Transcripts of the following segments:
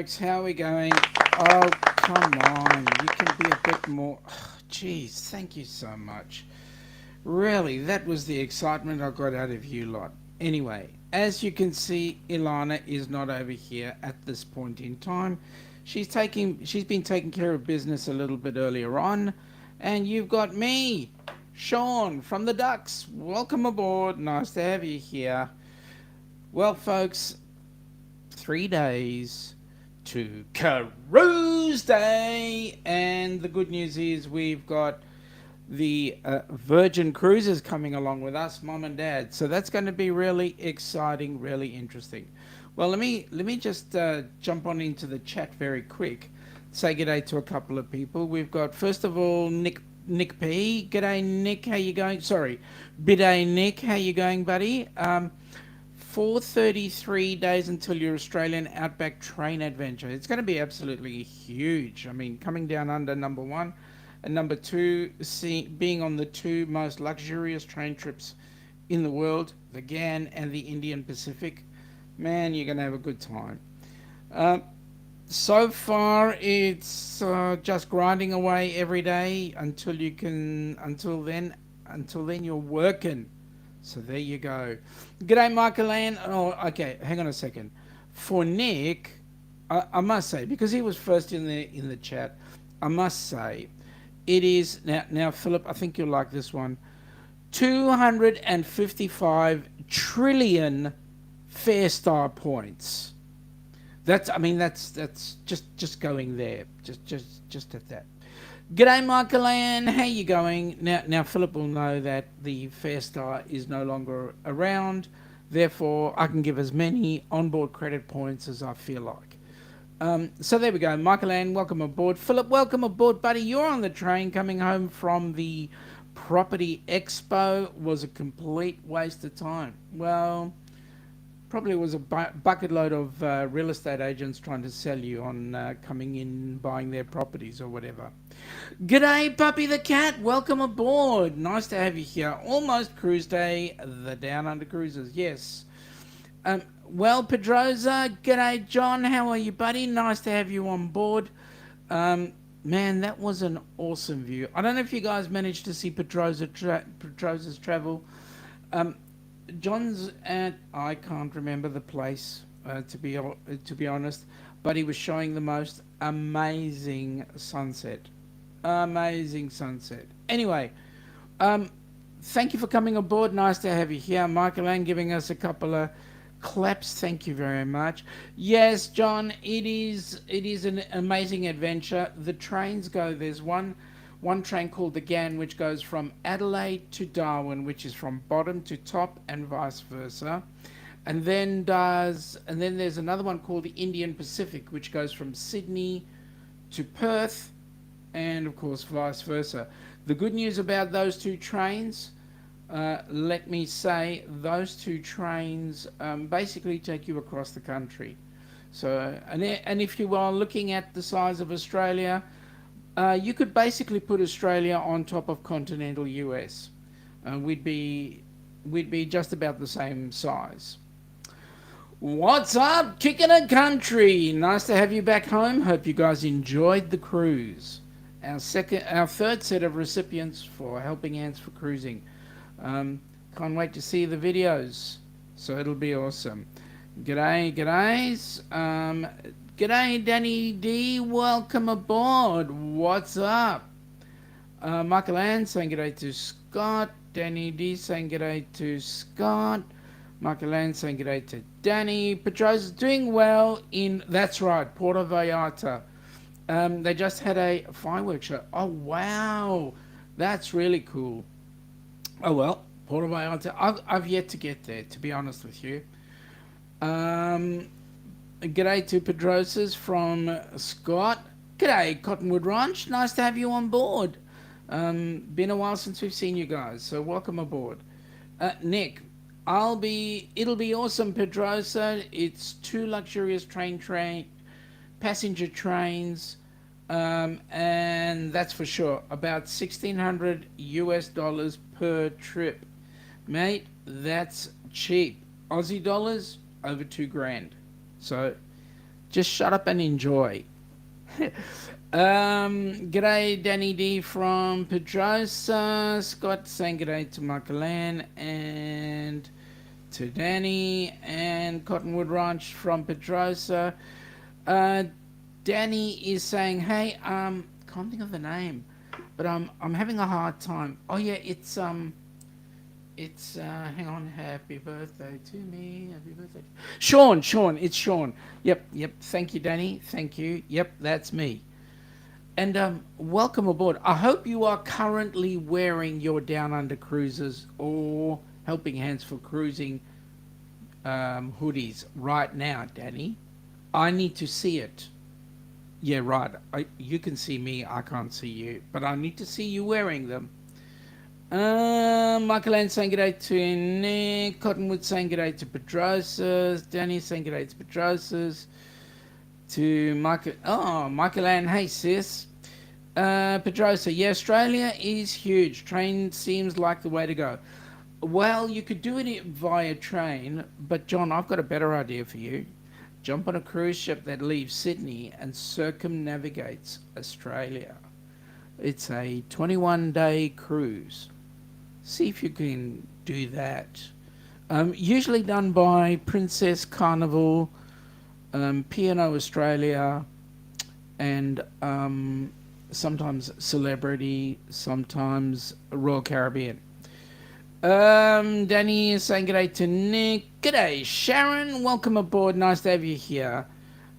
folks, how are we going? Oh, come on. You can be a bit more... Jeez, thank you so much. Really, that was the excitement I got out of you lot. Anyway, as you can see, Ilana is not over here at this point in time. She's been taking care of business a little bit earlier on. And you've got me, Sean, from the Ducks. Welcome aboard. Nice to have you here. Well, folks, 3 days to Ka Rooz Day, and the good news is we've got the Virgin cruises coming along with us, Mom and Dad. So that's going to be really exciting, really interesting. Well, let me just jump on into the chat very quick. Say g'day to a couple of people. We've got, first of all, Nick P. G'day, Nick. How you going? Sorry, Biday Nick. How you going, buddy? 433 days until your Australian Outback train adventure. It's going to be absolutely huge. I mean, coming down under, number one, and number two, being on the two most luxurious train trips in the world, the GAN and the Indian Pacific. Man, you're going to have a good time. So far, it's just grinding away every day until then you're working. So there you go. G'day, Michael Ann. Oh, okay. Hang on a second. For Nick, I must say, because he was first in the chat, I must say, it is now, Philip. I think you'll like this one. 255 trillion Fair Star points. That's just going there. Just at that. G'day, Michael Ann. How you going? Now, Philip will know that the Fair Star is no longer around. Therefore, I can give as many onboard credit points as I feel like. So there we go. Michael Ann, welcome aboard. Philip, welcome aboard, buddy. You're on the train coming home from the Property Expo. Was a complete waste of time. Well, probably was a bucket load of real estate agents trying to sell you on coming in, buying their properties or whatever. G'day, Puppy the Cat. Welcome aboard. Nice to have you here. Almost cruise day, the Down Under Cruises. Yes. Well, Pedroza, g'day, John. How are you, buddy? Nice to have you on board. Man, that was an awesome view. I don't know if you guys managed to see Pedroza's travel. John's at, I can't remember the place, to be honest, but he was showing the most amazing sunset. Amazing sunset. Anyway, thank you for coming aboard. Nice to have you here. Michael Ann giving us a couple of claps. Thank you very much. Yes, John, it is an amazing adventure. The trains go, there's one train called the GAN, which goes from Adelaide to Darwin, which is from bottom to top and vice versa. And then there's another one called the Indian Pacific, which goes from Sydney to Perth, and of course vice versa. The good news about those two trains, let me say, those two trains basically take you across the country. So, and if you are looking at the size of Australia, you could basically put Australia on top of continental U.S. We'd be just about the same size. What's up, Kicking a Country? Nice to have you back home. Hope you guys enjoyed the cruise. Our third set of recipients for Helping Hands for Cruising. Can't wait to see the videos. So it'll be awesome. G'days. G'day, Danny D. Welcome aboard. What's up? Michael Ann saying g'day to Scott. Danny D saying g'day to Scott. Michael Ann saying g'day to Danny. Pedroza's doing well in, that's right, Puerto Vallarta. They just had a fireworks show. Oh, wow. That's really cool. Oh, well, Puerto Vallarta. I've yet to get there, to be honest with you. G'day to Pedroza's from Scott. G'day, Cottonwood Ranch. Nice to have you on board. Been a while since we've seen you guys, so welcome aboard. Nick, it'll be awesome, Pedroza. It's two luxurious passenger trains, and that's for sure. About $1,600 US per trip. Mate, that's cheap. Aussie dollars, over $2,000. So Just shut up and enjoy. G'day, Danny D from Pedrosa. Scott saying g'day to Michael Ann and to Danny and Cottonwood Ranch from Pedrosa. Danny is saying, hey, can't think of the name, but I'm having a hard time. Oh yeah, it's hang on, happy birthday to me, happy birthday. Sean, it's Sean. Yep. Thank you, Danny. Thank you. Yep, that's me. And welcome aboard. I hope you are currently wearing your Down Under Cruisers or Helping Hands for Cruising hoodies right now, Danny. I need to see it. Yeah, right. You can see me. I can't see you, but I need to see you wearing them. Michael Ann saying g'day to Nick. Cottonwood saying g'day to Pedrosa's. Danny saying g'day to Pedrosa's. To Michael. Oh, Michael Ann. Hey, sis. Pedrosa. Yeah, Australia is huge. Train seems like the way to go. Well, you could do it via train, but John, I've got a better idea for you. Jump on a cruise ship that leaves Sydney and circumnavigates Australia. It's a 21-day cruise. See if you can do that. Usually done by Princess Carnival, P&O Australia, and sometimes Celebrity, sometimes Royal Caribbean. Danny is saying g'day to Nick. G'day, Sharon. Welcome aboard. Nice to have you here.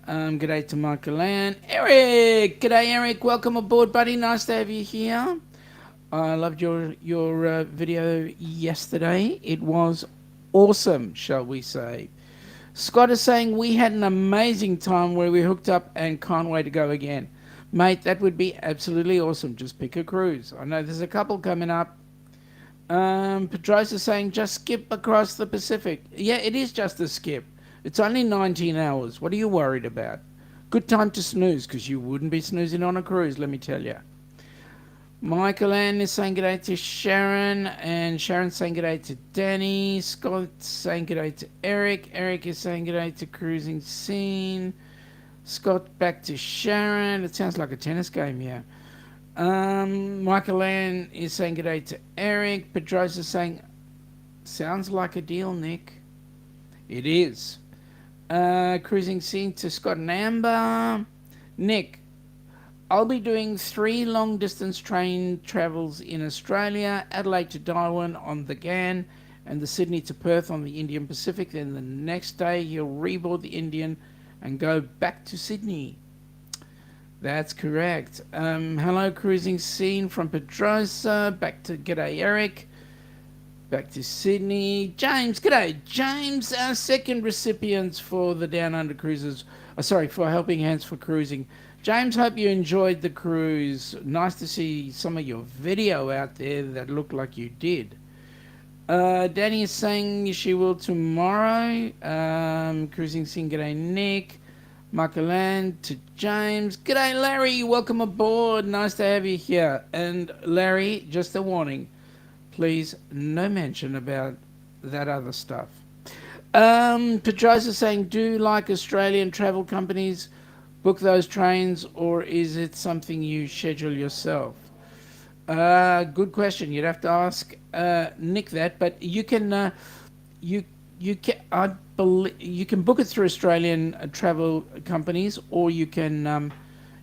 G'day to Michael Ann. Eric. G'day, Eric. Welcome aboard, buddy. Nice to have you here. I loved your video yesterday. It was awesome, shall we say. Scott is saying we had an amazing time where we hooked up and can't wait to go again. Mate, that would be absolutely awesome. Just pick a cruise. I know there's a couple coming up. Pedrosa saying just skip across the Pacific. Yeah, it is just a skip. It's only 19 hours. What are you worried about? Good time to snooze, because you wouldn't be snoozing on a cruise, let me tell you. Michael Ann is saying g'day to Sharon, and Sharon saying g'day to Danny. Scott saying g'day to Eric. Eric is saying g'day to Cruising Scene. Scott back to Sharon. It sounds like a tennis game, yeah. Michael Ann is saying g'day to Eric. Pedrosa saying, sounds like a deal, Nick. It is. Cruising Scene to Scott and Amber. Nick, I'll be doing 3 long-distance train travels in Australia, Adelaide to Darwin on the GAN, and the Sydney to Perth on the Indian Pacific. Then the next day he'll reboard the Indian and go back to Sydney. That's correct. Hello, Cruising Scene from Pedrosa. Back to g'day, Eric. Back to Sydney. James, g'day, James. Our second recipients for the Down Under Cruises. For Helping Hands for Cruising. James, hope you enjoyed the cruise. Nice to see some of your video out there that looked like you did. Danny is saying she will tomorrow. Cruising Scene, g'day, Nick. Michael Ann to James. G'day, Larry. Welcome aboard. Nice to have you here. And Larry, just a warning. Please, no mention about that other stuff. Pedrosa saying, do like Australian travel companies book those trains, or is it something you schedule yourself? Good question. You'd have to ask Nick that, but you can you can book it through Australian travel companies, or you can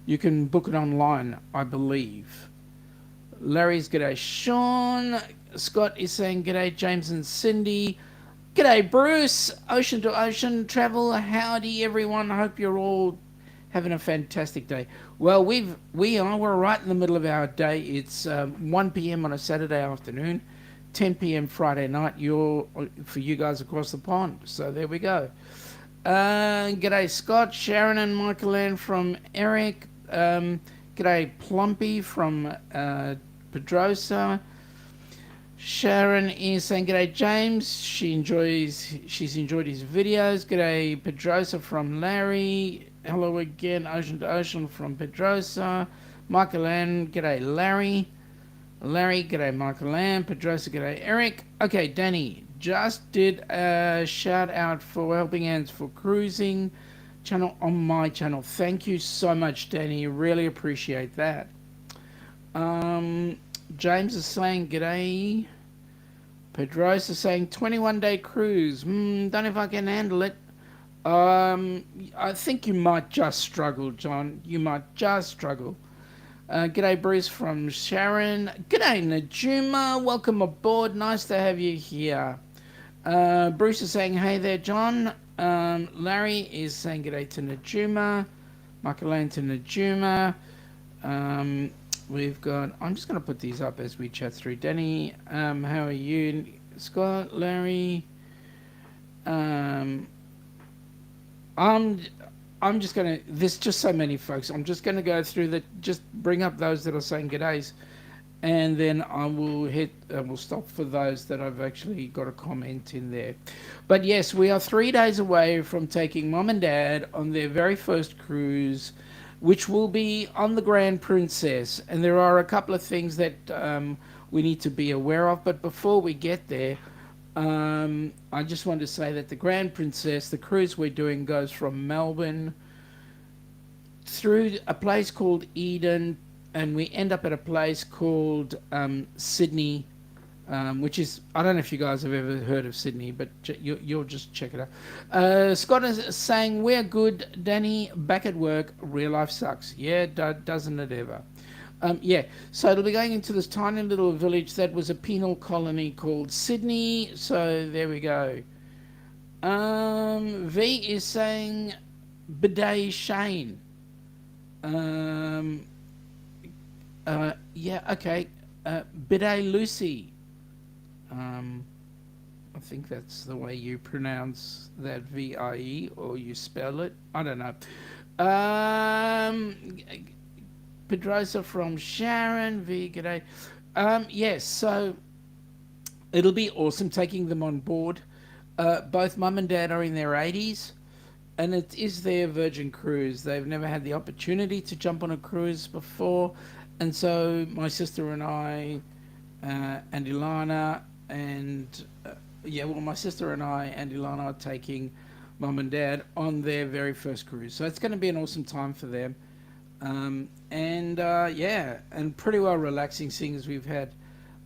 book it online, I believe. Larry's g'day, Sean. Scott is saying g'day, James and Cindy. G'day, Bruce. Ocean to Ocean Travel. Howdy, everyone. I hope you're all having a fantastic day. Well, we're right in the middle of our day. It's 1 p.m. on a Saturday afternoon, 10 p.m. Friday night. For you guys across the pond. So there we go. G'day, Scott, Sharon, and Michael Ann from Eric. G'day, Plumpy from Pedrosa. Sharon is saying g'day, James. She's enjoyed his videos. G'day, Pedrosa from Larry. Hello again, Ocean to Ocean from Pedrosa. Michael Ann, g'day, Larry. Larry, g'day, Michael Ann. Pedrosa, g'day, Eric. Okay, Danny, just did a shout out for Helping Hands for Cruising. channel on my channel. Thank you so much, Danny. Really appreciate that. Um, James is saying g'day. Pedros is saying 21-day cruise. Don't know if I can handle it. I think you might just struggle, John. You might just struggle. G'day, Bruce from Sharon. G'day, Najuma. Welcome aboard. Nice to have you here. Bruce is saying, hey there, John. Larry is saying g'day to Najuma. Michael to Najuma. We've got, I'm just going to put these up as we chat through. Danny, how are you? Scott, Larry. I'm just going to, there's just so many folks. I'm just going to go through just bring up those that are saying g'days. And then I will we'll stop for those that I've actually got a comment in there. But yes, we are 3 days away from taking Mom and Dad on their very first cruise, which will be on the Grand Princess. And there are a couple of things that we need to be aware of. But before we get there, I just want to say that the Grand Princess, the cruise we're doing, goes from Melbourne through a place called Eden, and we end up at a place called Sydney, which is, I don't know if you guys have ever heard of Sydney, but you'll just check it out. Scott is saying, we're good, Danny, back at work, real life sucks. Yeah, doesn't it ever? Yeah, so it'll be going into this tiny little village that was a penal colony called Sydney, so there we go. V is saying, bidet Shane. Yeah, okay. Bidet Lucy. I think that's the way you pronounce that, V-I-E, or you spell it. I don't know. Pedrosa from Sharon. V, g'day. Yes, so it'll be awesome taking them on board. Both Mum and Dad are in their 80s. And it is their Virgin cruise. They've never had the opportunity to jump on a cruise before. And so my sister and I and Ilana and my sister and I and Ilana are taking Mum and Dad on their very first cruise. So it's going to be an awesome time for them. And pretty well relaxing, seeing as we've had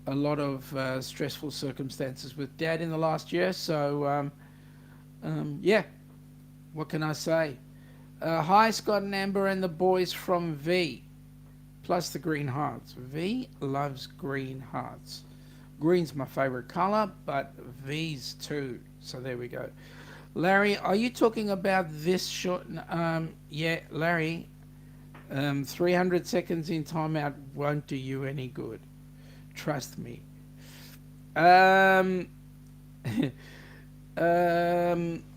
a lot of stressful circumstances with Dad in the last year. So what can I say? Hi, Scott and Amber and the boys from V. Plus the green hearts. V loves green hearts. Green's my favorite color, but V's too. So there we go. Larry, are you talking about this short? Yeah, Larry. 300 seconds in timeout won't do you any good. Trust me.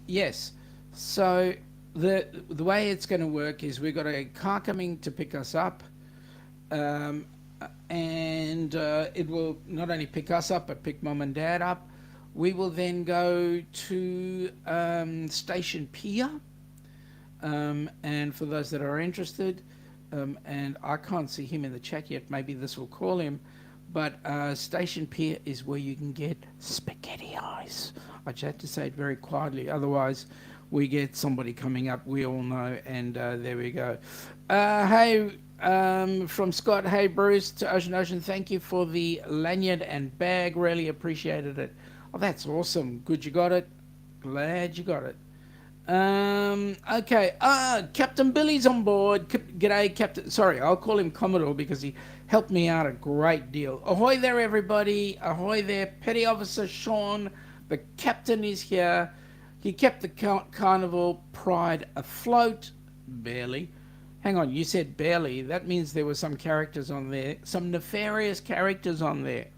Yes. So the way it's going to work is we've got a car coming to pick us up. And it will not only pick us up, but pick Mum and Dad up. We will then go to Station Pier. And for those that are interested, and I can't see him in the chat yet, maybe this will call him, but Station Pier is where you can get spaghetti eyes. I just have to say it very quietly, otherwise we get somebody coming up, we all know, and there we go. Hey, from Scott, hey Bruce, to Ocean, thank you for the lanyard and bag, really appreciated it. Oh, that's awesome, good you got it, glad you got it. Okay, Captain Billy's on board. G'day, Captain, sorry, I'll call him Commodore because he helped me out a great deal. Ahoy there, everybody, ahoy there, Petty Officer Sean, the captain is here. He kept the Carnival Pride afloat, barely. Hang on, you said barely. That means there were some characters on there, some nefarious characters on there.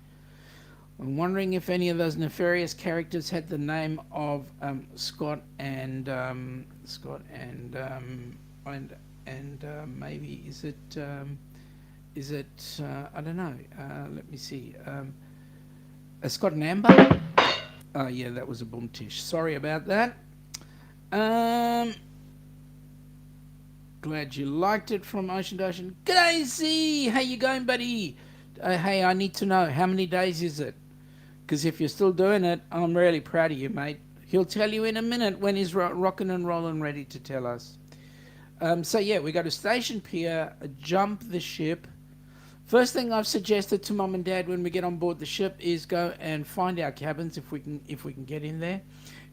I'm wondering if any of those nefarious characters had the name of Scott and maybe is it I don't know. Let me see. Scott and Amber. Oh yeah, that was a boom tish. Sorry about that. Glad you liked it from Ocean to Ocean. G'day, Z! How you going, buddy? Hey, I need to know, how many days is it? Because if you're still doing it, I'm really proud of you, mate. He'll tell you in a minute when he's rocking and rolling, ready to tell us. So yeah, we go to Station Pier, jump the ship. First thing I've suggested to Mum and Dad when we get on board the ship is go and find our cabins if we can get in there.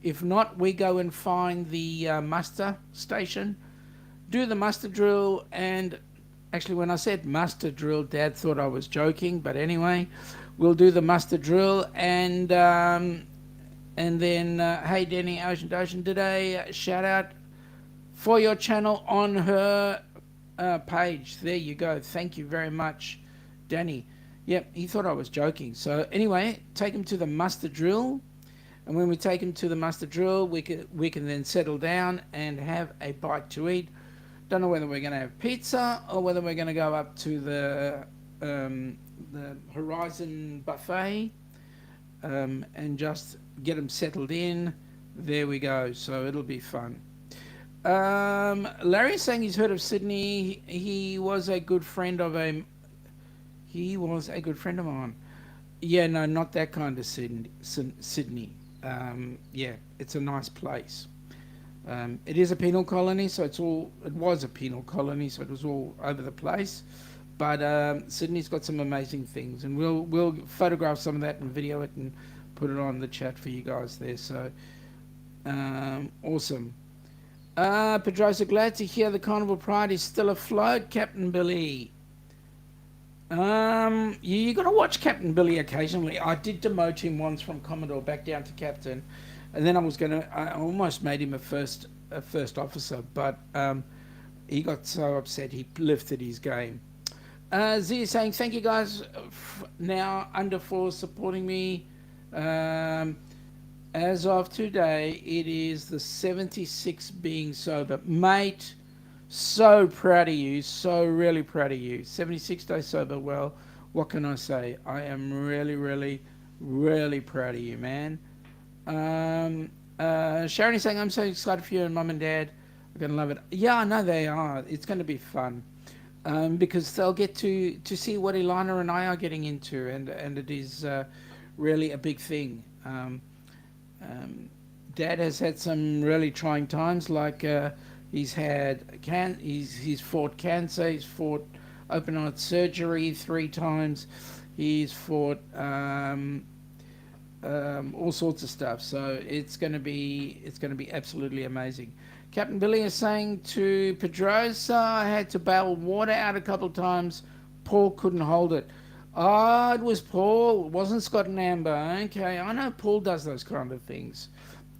If not, we go and find the muster station, do the muster drill, and actually when I said muster drill, Dad thought I was joking, but anyway, we'll do the muster drill and then hey Denny, Ocean did a shout out for your channel on her page. There you go. Thank you very much, Danny. Yep, he thought I was joking. So anyway, take him to the muster drill, and when we take him to the muster drill, we can then settle down and have a bite to eat. Don't know whether we're going to have pizza or whether we're going to go up to the Horizon buffet and just get them settled in. There we go. So it'll be fun. Larry's saying he's heard of Sydney. He was a good friend of mine. Yeah, no, not that kind of Sydney. Yeah, it's a nice place. It is a penal colony, so it was a penal colony, so it was all over the place. But Sydney's got some amazing things, and we'll photograph some of that and video it and put it on the chat for you guys there. So awesome. Pedrosa, glad to hear the Carnival Pride is still afloat, Captain Billy. You got to watch Captain Billy occasionally. I did demote him once from Commodore back down to Captain, and then I almost made him a first officer, but he got so upset he lifted his game. Z is saying, thank you guys now under for supporting me. As of today, it is the 76 being sober. Mate, so proud of you. So really proud of you. 76 days sober. Well, what can I say? I am really, really, really proud of you, man. Sharon is saying, I'm so excited for you and Mum and Dad. I'm going to love it. Yeah, I know they are. It's going to be fun. Because they'll get to see what Ilana and I are getting into. And it is really a big thing. Dad has had some really trying times, like he's fought cancer, he's fought open heart surgery 3 times, he's fought all sorts of stuff. So it's going to be absolutely amazing. Captain Billy is saying to Pedrosa, I had to bail water out a couple of times. Paul couldn't hold it. Oh, it was Paul. It wasn't Scott and Amber. Okay, I know Paul does those kind of things.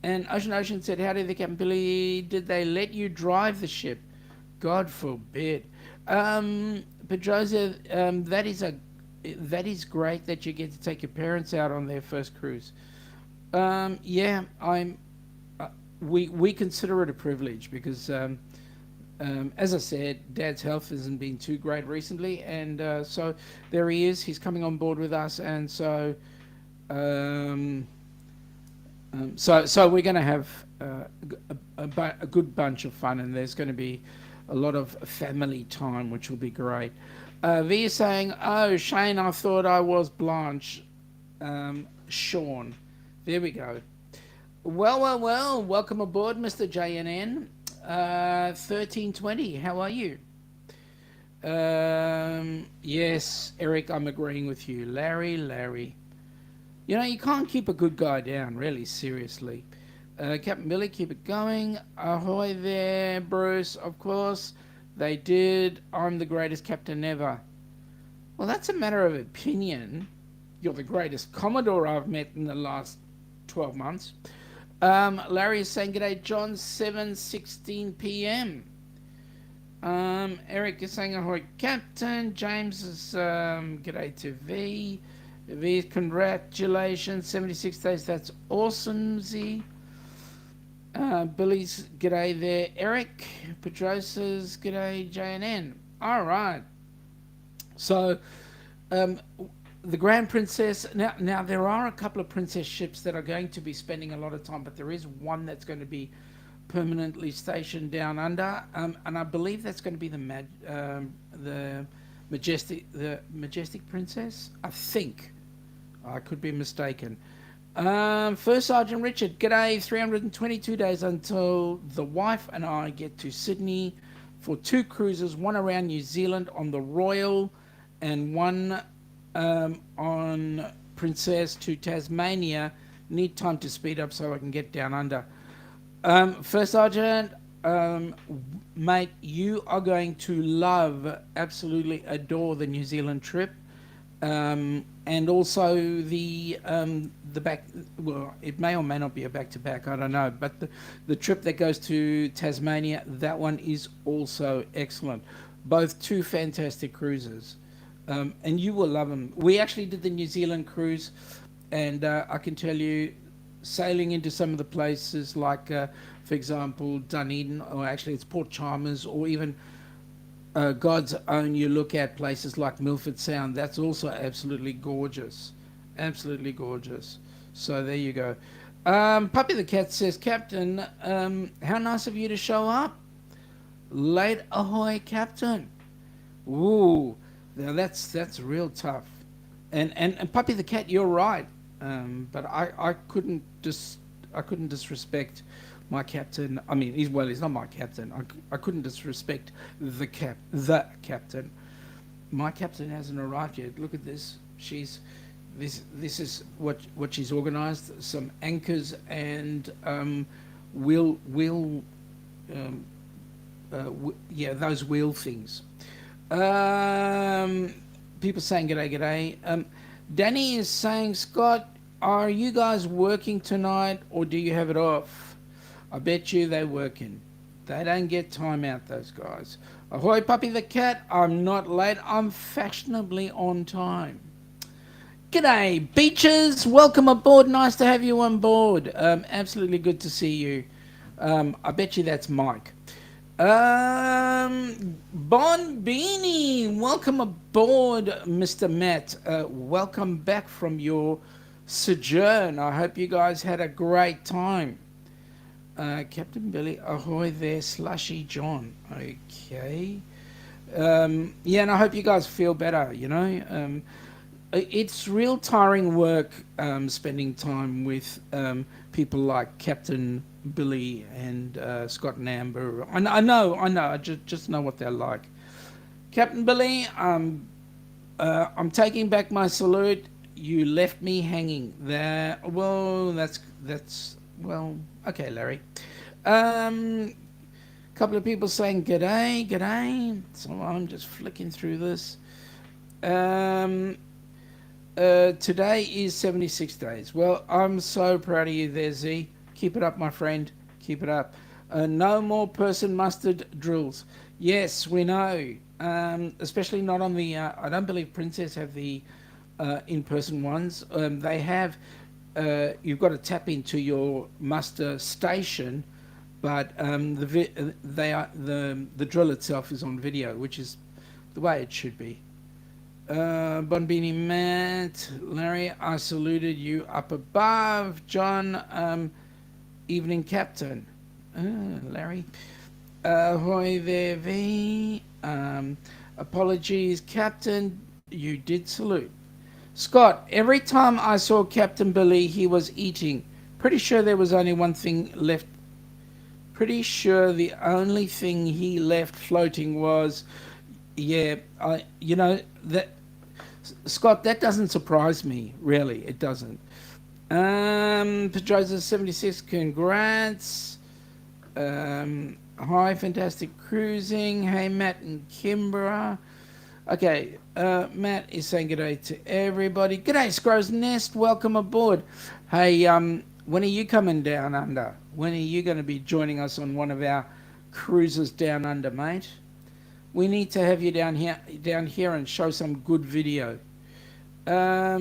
And Ocean said, how did the Captain Billy, did they let you drive the ship? God forbid. Pedrosa, that is great that you get to take your parents out on their first cruise. Yeah, we consider it a privilege because, as I said, Dad's health hasn't been too great recently, and so there he is. He's coming on board with us, and so so we're going to have a good bunch of fun, and there's going to be a lot of family time, which will be great. V is saying, oh, Shane, I thought I was Blanche. Sean. There we go. Well, welcome aboard, Mr. JNN. 1320, how are you? Yes, Eric, I'm agreeing with you. Larry. You know, you can't keep a good guy down, really, seriously. Captain Billy, keep it going. Ahoy there, Bruce. Of course, they did. I'm the greatest captain ever. Well, that's a matter of opinion. You're the greatest Commodore I've met in the last 12 months. Larry is saying, g'day, John, 7:16 p.m. Eric is saying, ahoy, Captain. James is, g'day to V. V, congratulations, 76 days, that's awesome, Z. Billy's g'day there, Eric. Pedrosa's g'day, JNN. All right. So, the Grand Princess, now there are a couple of princess ships that are going to be spending a lot of time, but there is one that's going to be permanently stationed down under, and I believe that's going to be the Majestic Princess, I think. I could be mistaken. First Sergeant Richard, g'day. 322 days until the wife and I get to Sydney for 2 cruises, one around New Zealand on the Royal and one on Princess to Tasmania. Need time to speed up so I can get down under. First Sergeant, mate, you are going to love, absolutely adore the New Zealand trip. And also the back, well, it may or may not be a back-to-back, I don't know, but the trip that goes to Tasmania, that one is also excellent. Both 2 fantastic cruises, and you will love them. We actually did the New Zealand cruise, and I can tell you, sailing into some of the places like, for example, Dunedin, or actually it's Port Chalmers, or even God's Own, you look at places like Milford Sound, that's also absolutely gorgeous. Absolutely gorgeous. So there you go. Puppy the Cat says, Captain, how nice of you to show up. Late ahoy, Captain. Ooh, now that's real tough. And Puppy the Cat, you're right. But I couldn't disrespect my captain. I mean, he's not my captain. I couldn't disrespect the captain. My captain hasn't arrived yet. Look at this. This is what she's organised. Some anchors and those wheel things. People saying g'day. Danny is saying, Scott, are you guys working tonight or do you have it off? I bet you they're working. They don't get time out, those guys. Ahoy, Puppy the Cat. I'm not late. I'm fashionably on time. G'day, Beaches. Welcome aboard. Nice to have you on board. Absolutely good to see you. I bet you that's Mike. Bon Beanie. Welcome aboard, Mr. Matt. Welcome back from your sojourn. I hope you guys had a great time. Captain Billy, ahoy there, Slushy John. Okay. Yeah, and I hope you guys feel better, you know. It's real tiring work spending time with people like Captain Billy and Scott and Amber. I know, I just know what they're like. Captain Billy, I'm taking back my salute. You left me hanging there. Well, that's well, okay, Larry. Couple of people saying g'day. So I'm just flicking through this. Today is 76 days. Well, I'm so proud of you there, Z. Keep it up, my friend. Keep it up. No more person mustard drills. Yes, we know. Especially not on the. I don't believe Princess have the in-person ones. They have. You've got to tap into your muster station, but the drill itself is on video, which is the way it should be. Bonbini Matt, Larry, I saluted you up above. John, evening captain. Larry. Ahoy there, V. Apologies, captain. You did salute. Scott, every time I saw Captain Billy, he was eating. Pretty sure there was only one thing left. Pretty sure the only thing he left floating was, you know, that, Scott, that doesn't surprise me, really. It doesn't. Pedroza 76, congrats. Hi, fantastic cruising. Hey, Matt and Kimbra. Okay, Matt is saying g'day to everybody. G'day, Scrow's Nest. Welcome aboard. Hey, when are you coming down under? When are you going to be joining us on one of our cruises down under, mate? We need to have you down here and show some good video.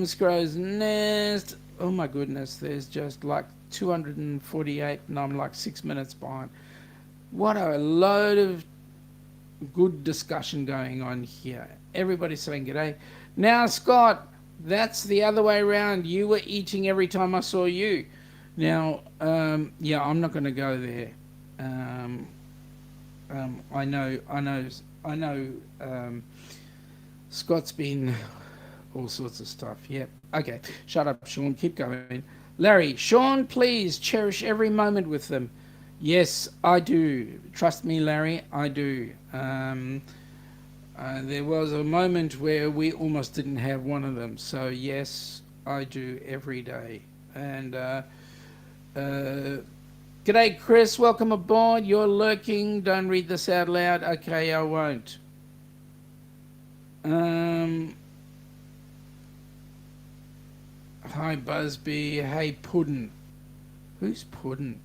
Scrow's Nest. Oh my goodness, there's just like 248 and I'm like 6 minutes behind. What a load of good discussion going on here. Everybody's saying g'day. Now, Scott, that's the other way around. You were eating every time I saw you. Now, yeah, I'm not going to go there. I know. Scott's been all sorts of stuff. Yeah. Okay. Shut up, Sean. Keep going. Larry, Sean, please cherish every moment with them. Yes, I do. Trust me, Larry, I do. There was a moment where we almost didn't have one of them. So, yes, I do every day. And g'day, Chris. Welcome aboard. You're lurking. Don't read this out loud. Okay, I won't. Hi, Busby. Hey, Puddin'. Who's Puddin'?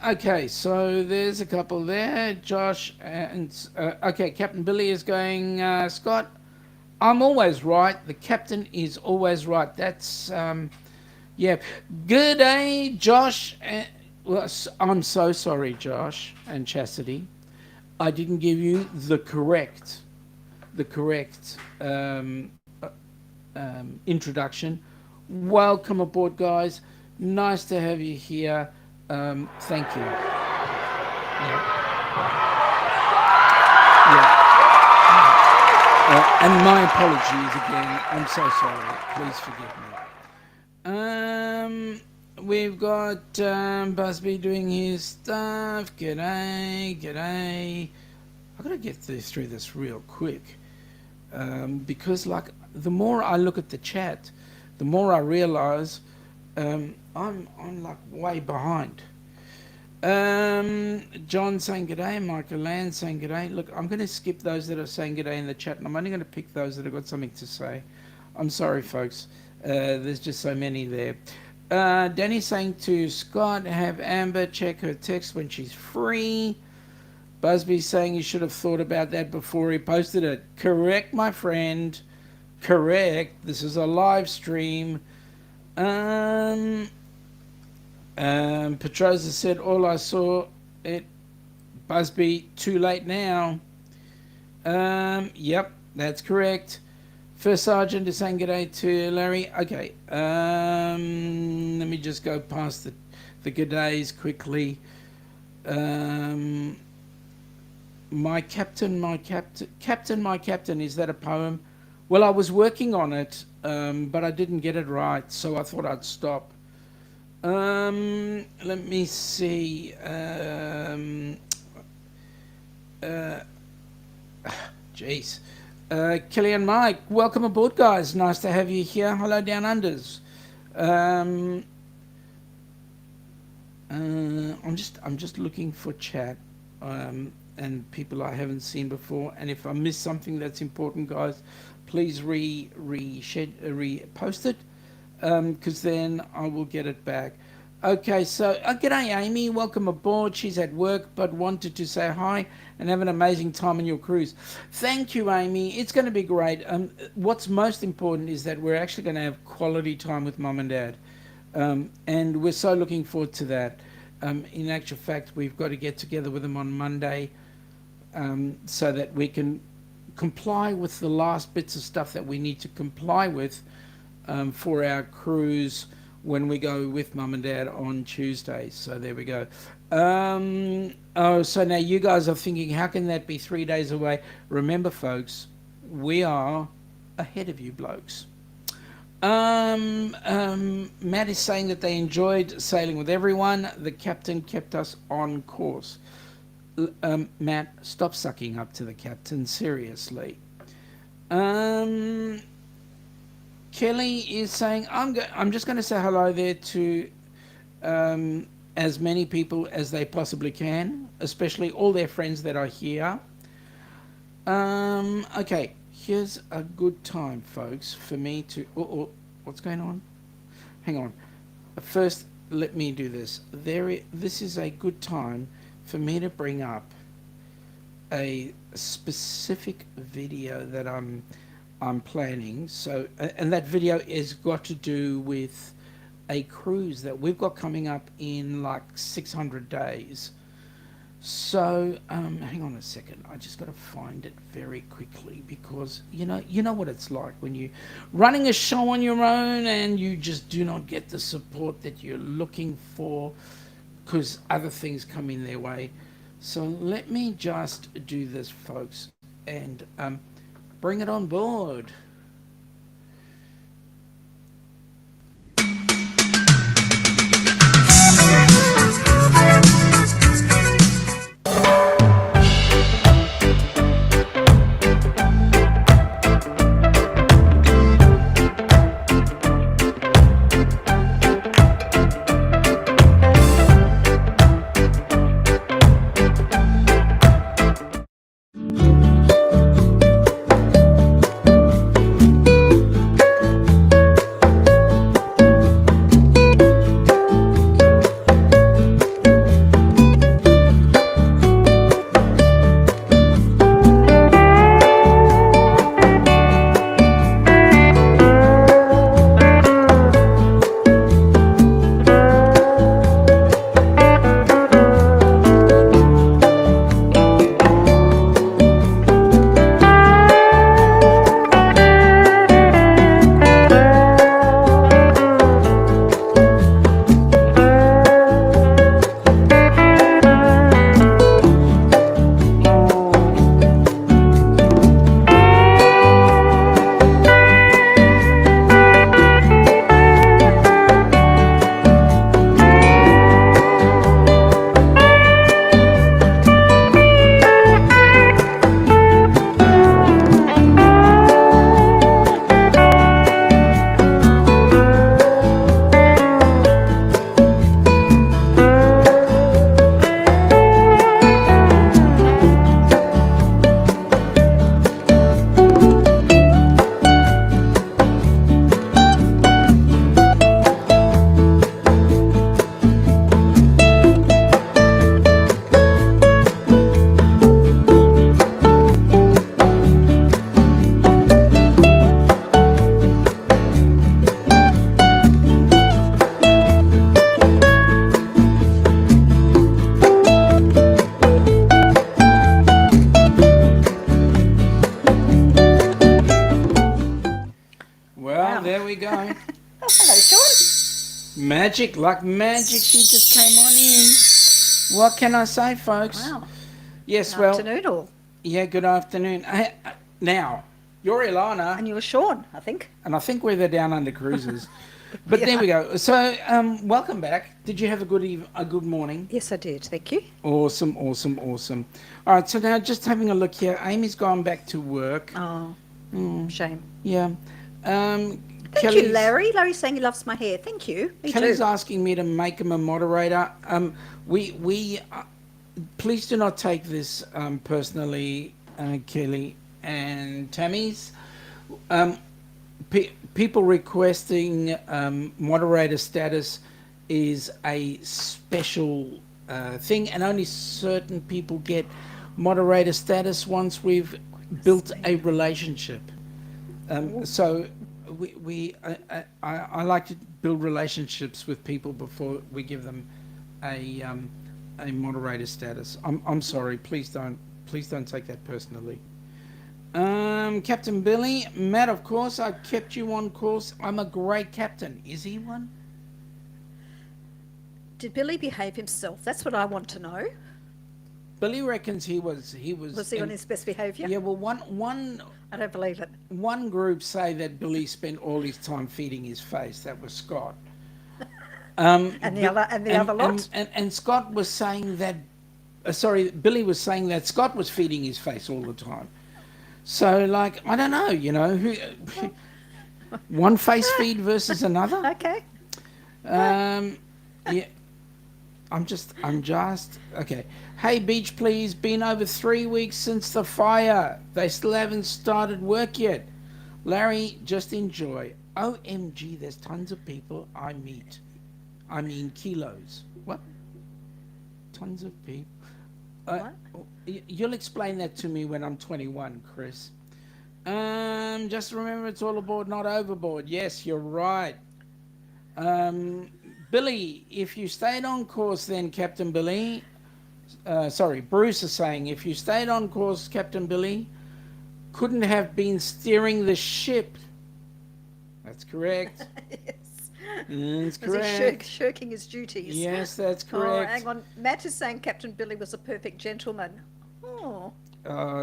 Okay, so there's a couple there. Josh and okay, Captain Billy is going. Scott, I'm always right. The captain is always right. That's yeah. Good day, Josh. Well, I'm so sorry, Josh and Chastity. I didn't give you the correct introduction. Welcome aboard, guys. Nice to have you here. Thank you. Yeah. Yeah. And my apologies again. I'm so sorry. Please forgive me. We've got Busby doing his stuff. G'day, g'day. I've got to get through this real quick because, like, the more I look at the chat, the more I realise I'm like way behind. John saying g'day, Michael Land saying g'day. Look, I'm going to skip those that are saying g'day in the chat, and I'm only going to pick those that have got something to say. I'm sorry, folks. There's just so many there. Danny saying to Scott, have Amber check her text when she's free. Busby saying you should have thought about that before he posted it. Correct, my friend. Correct. This is a live stream. Petroza said all I saw it. Busby, too late now. Yep, that's correct. First Sergeant is saying g'day to Larry. Okay. Let me just go past the g'days quickly. My captain, my captain, captain, my captain. Is that a poem? Well, I was working on it, but I didn't get it right, so I thought I'd stop. Let me see. Jeez. Killian Mike, welcome aboard, guys. Nice to have you here. Hello, Down Unders. I'm just looking for chat and people I haven't seen before. And if I miss something that's important, guys, please repost it, because then I will get it back. Okay, so g'day Amy, welcome aboard. She's at work but wanted to say hi and have an amazing time on your cruise. Thank you, Amy. It's going to be great. What's most important is that we're actually going to have quality time with Mum and Dad, and we're so looking forward to that. In actual fact, we've got to get together with them on Monday, so that we can comply with the last bits of stuff that we need to comply with for our cruise when we go with Mum and Dad on Tuesday. So there we go. Oh, so now you guys are thinking, how can that be 3 days away? Remember, folks, we are ahead of you blokes. Matt is saying that they enjoyed sailing with everyone. The captain kept us on course. Matt, stop sucking up to the captain, seriously. Kelly is saying, I'm just going to say hello there to as many people as they possibly can, especially all their friends that are here. Okay, here's a good time, folks, for me to... what's going on? Hang on. First, let me do this. This is a good time for me to bring up a specific video that I'm planning. So, and that video has got to do with a cruise that we've got coming up in like 600 days. So, hang on a second. I just got to find it very quickly, because you know what it's like when you're running a show on your own and you just do not get the support that you're looking for because other things come in their way. So let me just do this, folks, and bring it on board. There we go. Oh, hello, Sean. Magic, like magic, she just came on in. What can I say, folks? Wow. Yes, Good well, afternoon, all. yeah, good afternoon. Now, you're Ilana, And you're Sean, I think. and I think we're the Down Under Cruisers. But there we go. So, welcome back. Did you have a good morning? Yes, I did. Thank you. Awesome, awesome, awesome. All right, so now just having a look here. Amy's gone back to work. Oh, shame. Yeah. Thank you, Larry. Larry's saying he loves my hair. Thank you. Me Kelly's too. asking me to make him a moderator. Please do not take this personally, Kelly and Tammy's. People requesting moderator status is a special thing, and only certain people get moderator status once we've built a relationship. So I like to build relationships with people before we give them a moderator status. I'm sorry. Please don't take that personally. Captain Billy, Matt, of course, I kept you on course. I'm a great captain. Is he one? Did Billy behave himself? That's what I want to know. Billy reckons he was. Was he on his best behaviour? Yeah. Well, one. I don't believe it. One group say that Billy spent all his time feeding his face. That was Scott. And the other lot. And Scott was saying that. Billy was saying that Scott was feeding his face all the time. So, like, I don't know, who one face feed versus another. Okay. Yeah. I'm just okay. Hey, Beach, please. Been over 3 weeks since the fire. They still haven't started work yet. Larry, just enjoy. OMG, there's tons of people I meet. I mean, kilos. What? Tons of people. What? You'll explain that to me when I'm 21, Chris. Just remember, it's all aboard, not overboard. Yes, you're right. Billy, if you stayed on course then, Captain Billy... Bruce is saying, if you stayed on course, Captain Billy, couldn't have been steering the ship. That's correct. Yes. That's Was correct. he shirking his duties? Yes, that's Oh, correct. hang on. Matt is saying Captain Billy was a perfect gentleman. Oh.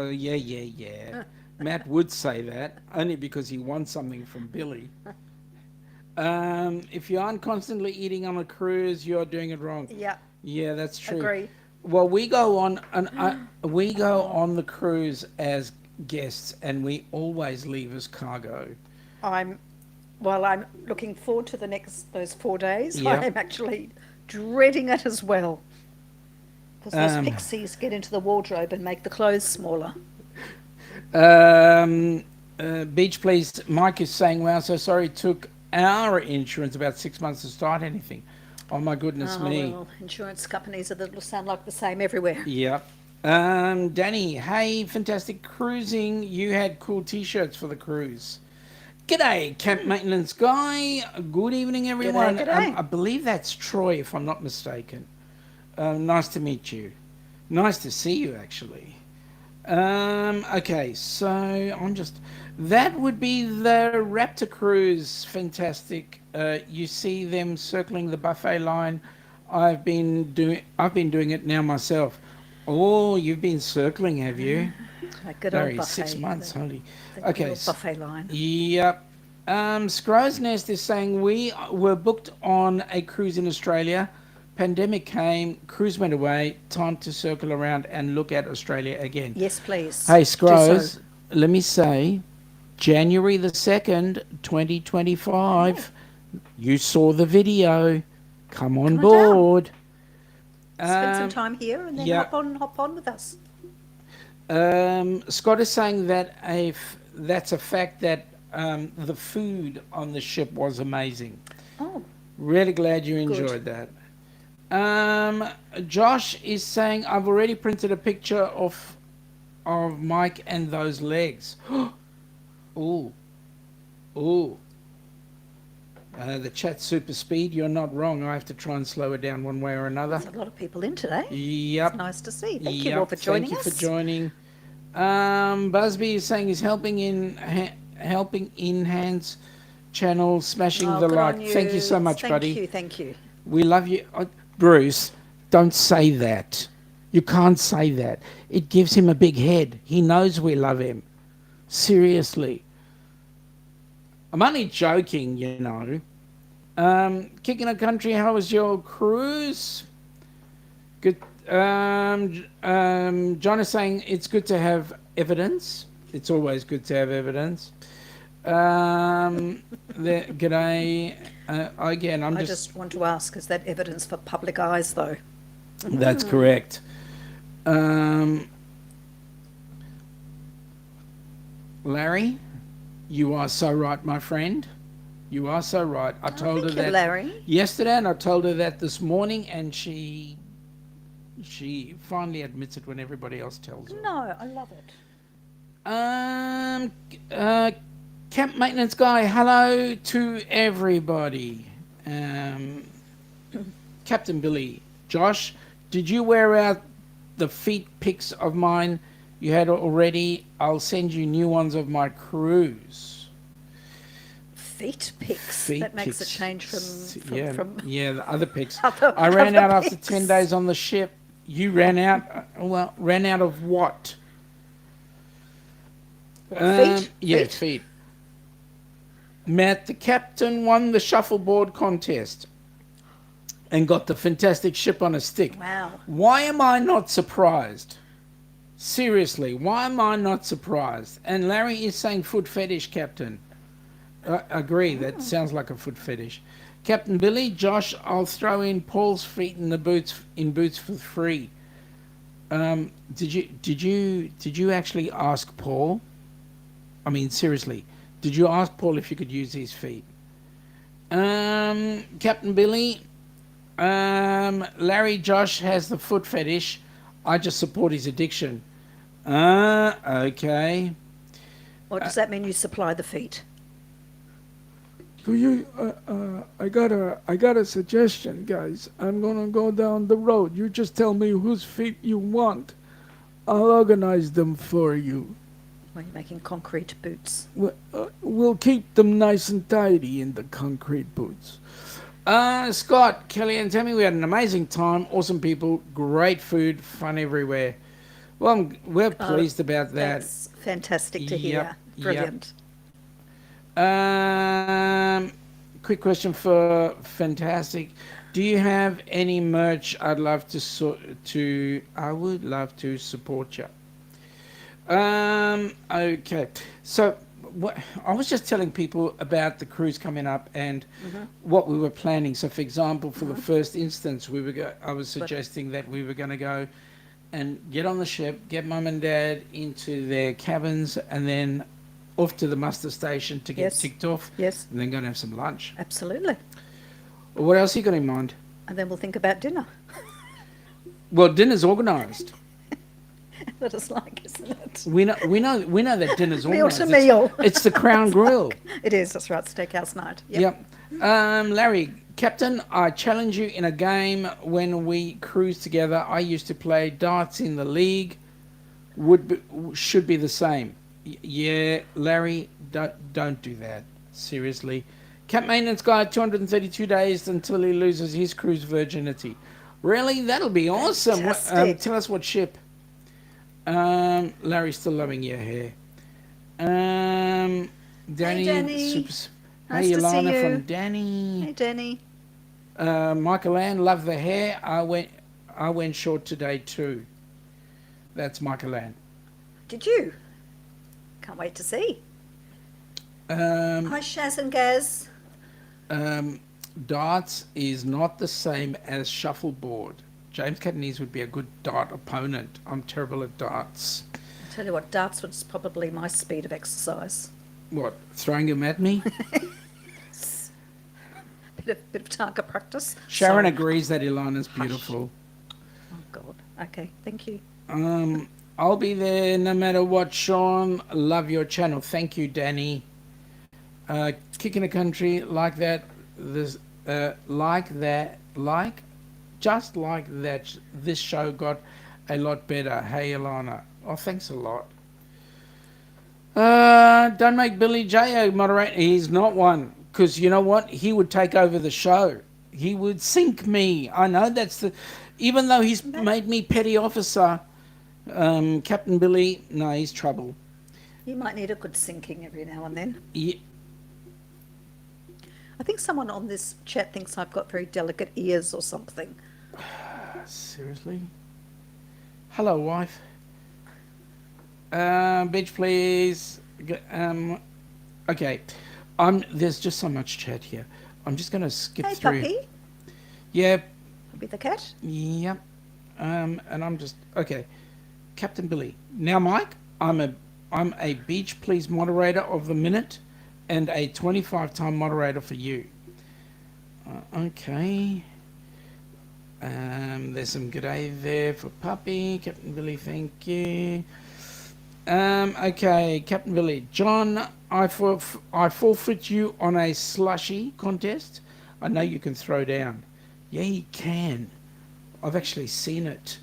Yeah. Matt would say that, only because he wants something from Billy. If you aren't constantly eating on a cruise, you're doing it wrong. Yeah. Yeah, that's true. Agree. Well, we go on the cruise as guests, and we always leave as cargo. I'm looking forward to those 4 days. Yeah. I'm actually dreading it as well. Because those pixies get into the wardrobe and make the clothes smaller. Beach, please. Mike is saying, wow, so sorry it took our insurance about 6 months to start anything. Oh, my goodness me. Well, insurance companies sound like the same everywhere. Yep. Danny, hey, fantastic cruising. You had cool T-shirts for the cruise. G'day, Camp Maintenance Guy. Good evening, everyone. G'day. I believe that's Troy, if I'm not mistaken. Nice to meet you. Nice to see you, actually. Okay, so that would be the Raptor cruise. Fantastic. You see them circling the buffet line. I've been doing it now myself. Oh, you've been circling, have you? A good Larry, old buffet. 6 months, holy. The Okay. good old buffet line. Yep. Scrow's Nest is saying we were booked on a cruise in Australia. Pandemic came, cruise went away. Time to circle around and look at Australia again. Yes, please. Hey, Do Scrows, so. let me say, January the 2nd, 2025. You saw the video. Come on board. Spend some time here and then hop on with us. Scott is saying that that's a fact that the food on the ship was amazing. Oh. Really glad you enjoyed that. Josh is saying, I've already printed a picture of Mike and those legs. Ooh. The chat's super speed. You're not wrong. I have to try and slow it down one way or another. There's a lot of people in today. Yep. It's nice to see. Thank you all for joining us. Thank you for joining. Busby is saying he's helping in hands channel, smashing Oh, the good like. on Thank you so you. much, buddy. Thank you. We love you. Bruce, don't say that. You can't say that. It gives him a big head. He knows we love him. Seriously. I'm only joking, you know. Kicking a country, how was your cruise? Good. John is saying it's good to have evidence. It's always good to have evidence. G'day. Again, I just want to ask, is that evidence for public eyes, though? That's correct. Larry, you are so right, my friend. You are so right. I told her Thank you, that Larry. yesterday, and I told her that this morning, and she finally admits it when everybody else tells her. No, I love it. Camp maintenance guy, hello to everybody. Captain Billy, Josh, did you wear out the feet pics of mine you had already? I'll send you new ones of my cruise. Feet pics. Feet that makes pics. a change from the other pics. Other- I ran other out after pics. 10 days on the ship. You ran out, ran out of what? Feet? Yeah, feet. Matt, the captain won the shuffleboard contest and got the fantastic ship on a stick. Wow. Why am I not surprised? Seriously, why am I not surprised? And Larry is saying foot fetish, Captain. I agree, that sounds like a foot fetish. Captain Billy, Josh, I'll throw in Paul's feet in the boots for free. Did you actually ask Paul? I mean, seriously, did you ask Paul if you could use his feet? Captain Billy, Larry Josh has the foot fetish. I just support his addiction. Okay. Or does that mean you supply the feet? I got a suggestion, guys. I'm gonna go down the road. You just tell me whose feet you want. I'll organize them for you. Are you making concrete boots? We'll keep them nice and tidy in the concrete boots. Scott, Kelly, and Tammy, we had an amazing time. Awesome people, great food, fun everywhere. Well, we're pleased about that. That's fantastic to hear. Brilliant. Quick question for Fantastic. Do you have any merch? I would love to support you. Okay. So I was just telling people about the cruise coming up and what we were planning. So, for example, for the first instance, I was suggesting that we were going to go and get on the ship, get Mum and Dad into their cabins, and then off to the muster station to get ticked off. Yes. And then go and have some lunch. Absolutely. Well, what else you got in mind? And then we'll think about dinner. Well, dinner's organised. That is like, isn't it? We know that dinner's Meal organised. to meal. It's the Crown Grill. It is, that's right, steakhouse night. Yep. Larry, Captain, I challenge you in a game when we cruise together. I used to play darts in the league. Should be the same. Yeah, Larry, don't do that. Seriously. Camp maintenance guy, 232 days until he loses his cruise virginity. Really? That'll be awesome. Tell us what ship. Larry's still loving your hair. Danny. Hey, Danny. Nice to see Ilana you. from Danny. Hey, Danny. Michael Ann, love the hair. I went short today too. That's Michael Ann. Did you? Can't wait to see. Hi, Shaz and Gaz. Darts is not the same as shuffleboard. James Catanese would be a good dart opponent. I'm terrible at darts. I'll tell you what, darts was probably my speed of exercise. What, throwing them at me? Bit of target practice. Sharon Sorry. agrees that Ilana's beautiful. Oh, God. Okay, thank you. I'll be there no matter what, Sean. Love your channel. Thank you, Danny. Kicking a country like that, just like that, this show got a lot better. Hey, Ilana. Oh, thanks a lot. Don't make Billy J a moderator. He's not one. because you know what? He would take over the show. He would sink me. I know that's the. Even though he's made me petty officer, Captain Billy, no, he's trouble. You might need a good sinking every now and then. Yeah, I think someone on this chat thinks I've got very delicate ears or something. seriously? Hello, wife. Bitch, please. Okay. There's just so much chat here. I'm just going to skip Hey, through. puppy. Yeah. Puppy the cat. Yep. And I'm just okay. Captain Billy. Now, Mike, I'm a beach please moderator of the minute, and a 25-time moderator for you. Okay. There's some g'day there for Puppy. Captain Billy, thank you. Okay, Captain Billy. John, I forfeit you on a slushy contest. I know you can throw down. Yeah, you can. I've actually seen it.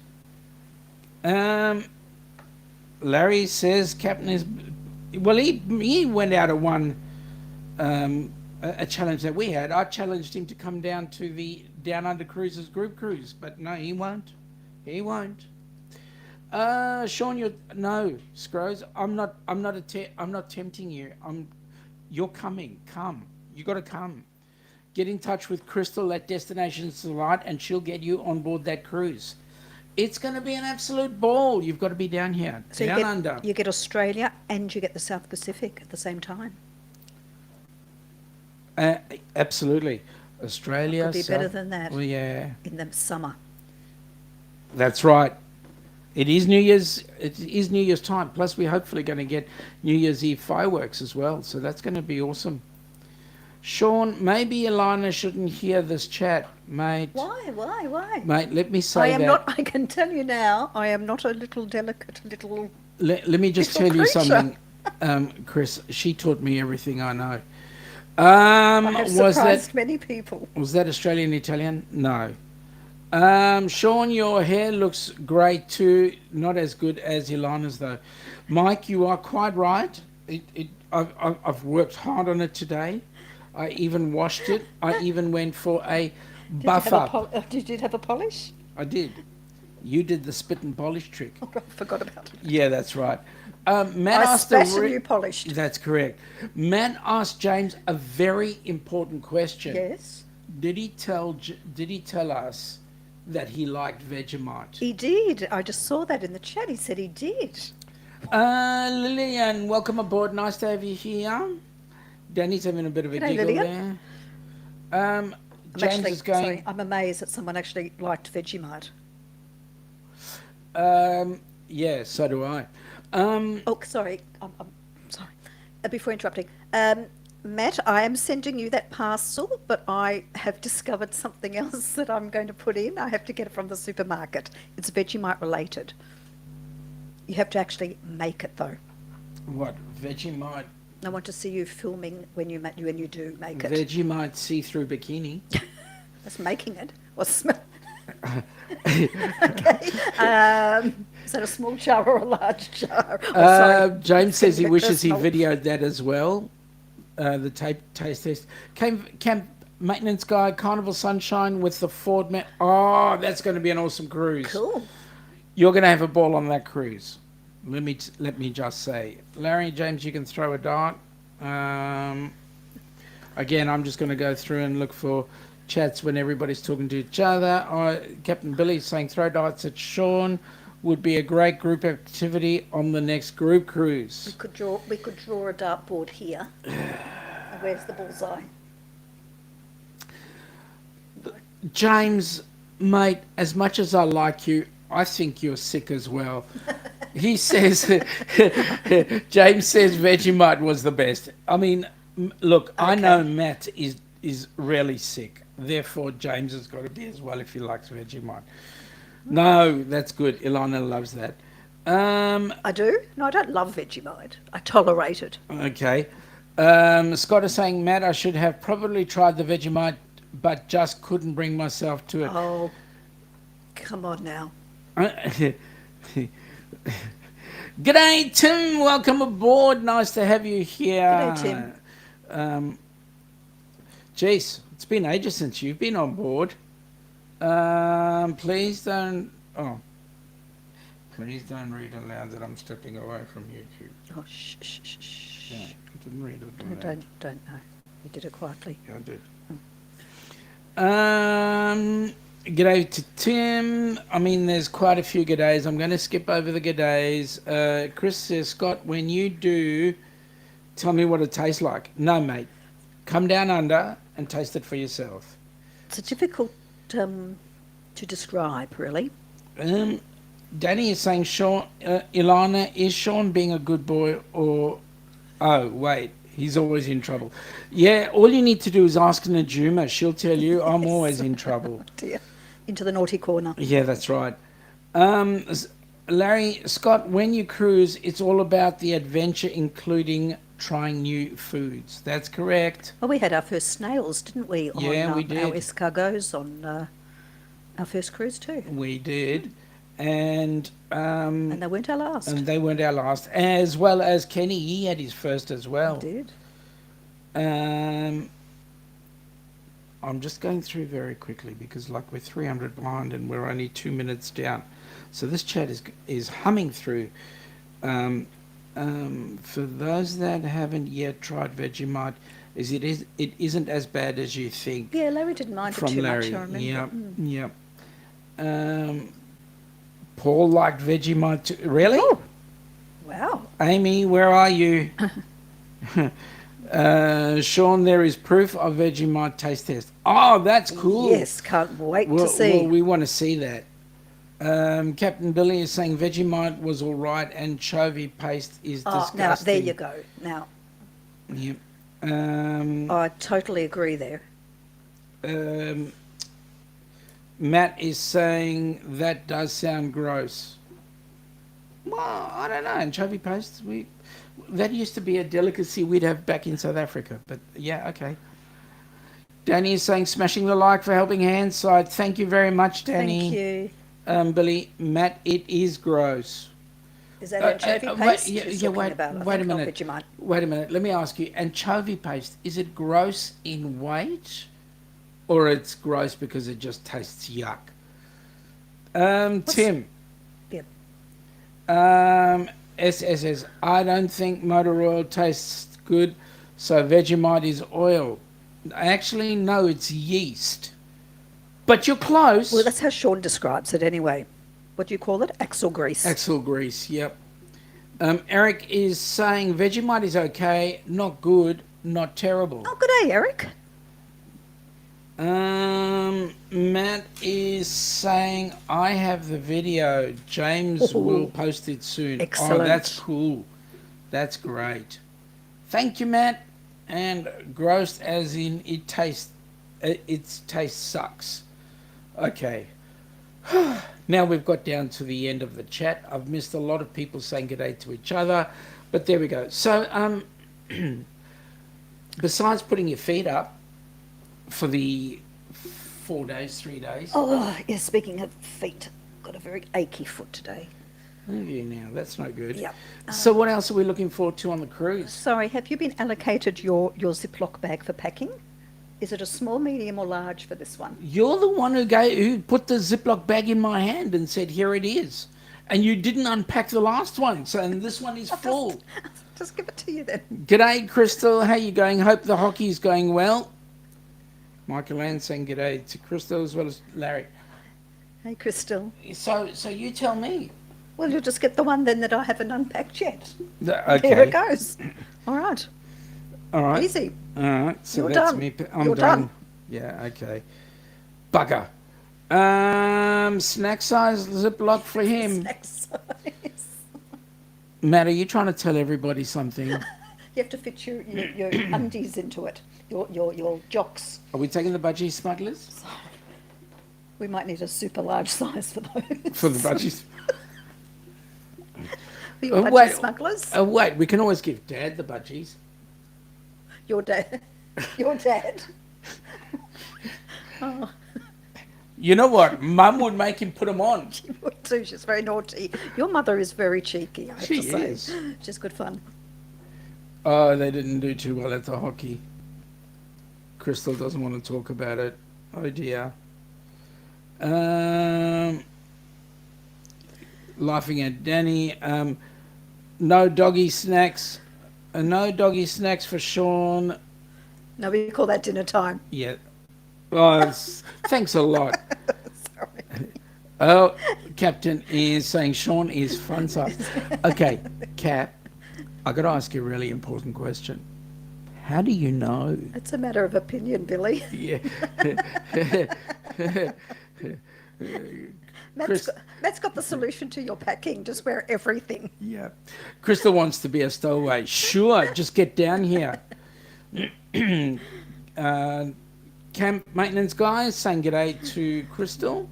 Larry says Captain is... Well, he went out and won a challenge that we had. I challenged him to come down to the Down Under Cruises group cruise, but no, he won't. He won't. Sean, no, Scrooge. I'm not tempting you. You're coming. Come. You got to come. Get in touch with Crystal at Destinations Delight, and she'll get you on board that cruise. It's going to be an absolute ball. You've got to be down here, So down under. You get Australia and you get the South Pacific at the same time. Absolutely, Australia. Could be better than that. Well, yeah, In the summer. that's right. It is New Year's. It is New Year's time. Plus, we're hopefully going to get New Year's Eve fireworks as well. So that's going to be awesome. Sean, maybe Ilana shouldn't hear this chat, mate. Why? Mate, let me say I am that. not, I can tell you now, I am not a little delicate little... Let me just little tell you creature. something, Chris. She taught me everything I know. I have Was surprised that many people. Australian Italian? No. Sean, your hair looks great too. Not as good as Ilana's though. Mike, you are quite right. I've worked hard on it today. I even washed it. I even went for a buff up. Did you have a polish? I did. You did the spit and polish trick. Oh, I forgot about it. Yeah, that's right. Matt I asked a spat and you polished. That's correct. Matt asked James a very important question. Yes. Did he tell us that he liked Vegemite? He did. I just saw that in the chat. He said he did. Lillian, welcome aboard. Nice to have you here. Danny's having a bit of a G'day, giggle Lillian. there. James is going. Sorry, I'm amazed that someone actually liked Vegemite. Yeah, so do I. Oh, sorry. I'm sorry. Before interrupting, Matt, I am sending you that parcel, but I have discovered something else that I'm going to put in. I have to get it from the supermarket. It's Vegemite related. You have to actually make it though. What Vegemite? I want to see you filming when you do make it. Vegemite see-through bikini. That's making it. Or smell. Okay. Is that a small jar or a large jar? Oh, sorry. James says he Getting a bit wishes he personal. videoed that as well. The taste test. Camp maintenance guy, Carnival Sunshine with the Ford. Oh, that's going to be an awesome cruise. Cool. You're going to have a ball on that cruise. Let me just say, Larry, James, you can throw a dart. Again, I'm just going to go through and look for chats when everybody's talking to each other. Captain Billy's saying throw darts at Sean would be a great group activity on the next group cruise. We could draw a dartboard here. And where's the bullseye? James, mate, as much as I like you, I think you're sick as well. He says, James says Vegemite was the best. I mean, look, I know Matt is really sick. Therefore, James has got to be as well if he likes Vegemite. No, that's good. Ilana loves that. I do? No, I don't love Vegemite. I tolerate it. Okay. Scott is saying, Matt, I should have probably tried the Vegemite, but just couldn't bring myself to it. Oh, come on now. G'day, Tim. Welcome aboard. Nice to have you here. G'day, Tim. Jeez, it's been ages since you've been on board. Please don't. Oh, please don't read aloud that I'm stepping away from YouTube. Oh, shh, shh, shh, shh. Yeah, I didn't read it No, aloud. don't know. You did it quietly. Yeah, I did. G'day to Tim. I mean, there's quite a few g'days. I'm going to skip over the g'days. Chris says, Scott, when you do, tell me what it tastes like. No, mate. Come down under and taste it for yourself. It's difficult to describe, really. Danny is saying, Sean, Ilana, is Sean being a good boy or... Oh, wait. He's always in trouble. Yeah, all you need to do is ask Najuma. She'll tell you I'm always in trouble. Dear. Into the naughty corner. Yeah, that's right. Larry, Scott, when you cruise, it's all about the adventure, including trying new foods. That's correct. Well, we had our first snails, didn't we? Yeah, we did. Our escargots on our first cruise too. We did. And they weren't our last. And they weren't our last. As well as Kenny, he had his first as well. We did. I'm just going through very quickly because like we're 300 behind and we're only 2 minutes down. So this chat is humming through. For those that haven't yet tried Vegemite, it isn't as bad as you think. Yeah, Larry didn't mind it too much, I remember. Yep. Paul liked Vegemite too. Really? Oh, wow. Amy, where are you? Sean, there is proof of Vegemite taste test. Oh, that's cool. Yes, can't wait to see. Well, we want to see that. Captain Billy is saying Vegemite was all right and chovy paste is disgusting. Now, there you go. Now, Yep. I totally agree there. Matt is saying that does sound gross. Well, I don't know. Anchovy paste, that used to be a delicacy we'd have back in South Africa. But yeah, okay. Danny is saying smashing the like for helping hand side. Thank you very much, Danny. Thank you. Billy, Matt, it is gross. Is that anchovy paste? Wait a minute. Wait a minute. Let me ask you. Anchovy paste, is it gross in weight? Or it's gross because it just tastes yuck? Tim. Yep. SSS. I don't think motor oil tastes good, so Vegemite is oil. Actually, no, it's yeast. But you're close. Well, that's how Sean describes it anyway. What do you call it? Axle grease. Axle grease, yep. Eric is saying Vegemite is okay, not good, not terrible. Oh, good day, Eric. Matt is saying I have the video. James will post it soon. Excellent. Oh, that's cool. That's great. Thank you, Matt. And gross as in it taste sucks. Okay. Now we've got down to the end of the chat. I've missed a lot of people saying good day to each other, but there we go. So, besides putting your feet up for the 3 days. Oh, yeah, speaking of feet, got a very achy foot today. Have you now? That's no good. Yep. So what else are we looking forward to on the cruise? Sorry, have you been allocated your Ziploc bag for packing? Is it a small, medium or large for this one? You're the one who put the Ziploc bag in my hand and said, here it is. And you didn't unpack the last one, so and this one is full. Just give it to you then. G'day, Crystal. How you going? Hope the hockey's going well. Michael Ann saying g'day to Crystal as well as Larry. Hey, Crystal. So you tell me. Well, you'll just get the one then that I haven't unpacked yet. Okay. There it goes. All right. All right. Easy. All right. So You're that's done. me. I'm You're done. done. Yeah. Okay. Bugger. Snack size Ziploc for him. Snack size. Matt, are you trying to tell everybody something? You have to fit your undies into it. Your jocks. Are we taking the budgie smugglers? We might need a super large size for those. For the budgies? For your budgie smugglers? Wait, we can always give Dad the budgies. Your dad. Your dad. Oh, You know what? Mum would make him put them on. she would too. She's very naughty. Your mother is very cheeky, I have She to say. is. She's good fun. Oh, they didn't do too well at the hockey. Crystal doesn't want to talk about it. Oh dear. Um, Laughing at Danny. No doggy snacks. No doggy snacks for Sean. No, we call that dinner time. Yeah. Oh, thanks a lot. Sorry. Oh, Captain is saying Sean is fun size. Okay, Cap, I got to ask you a really important question. How do you know? It's a matter of opinion, Billy. Yeah. Matt's got the solution to your packing. Just wear everything. Yeah. Crystal wants to be a stowaway. Sure, just get down here. Camp maintenance guys saying g'day to Crystal.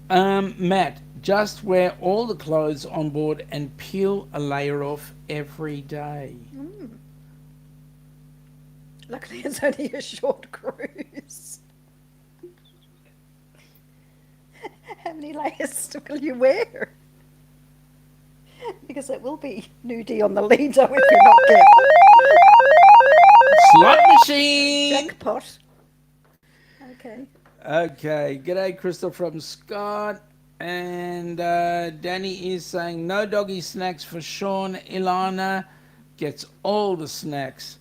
Matt, just wear all the clothes on board and peel a layer off every day. Luckily, it's only a short cruise. How many layers will you wear? Because it will be nudie on the leader if you're not careful. Slot machine! Jackpot. Okay. Okay, g'day Crystal from Scott. And Danny is saying no doggy snacks for Sean. Ilana gets all the snacks,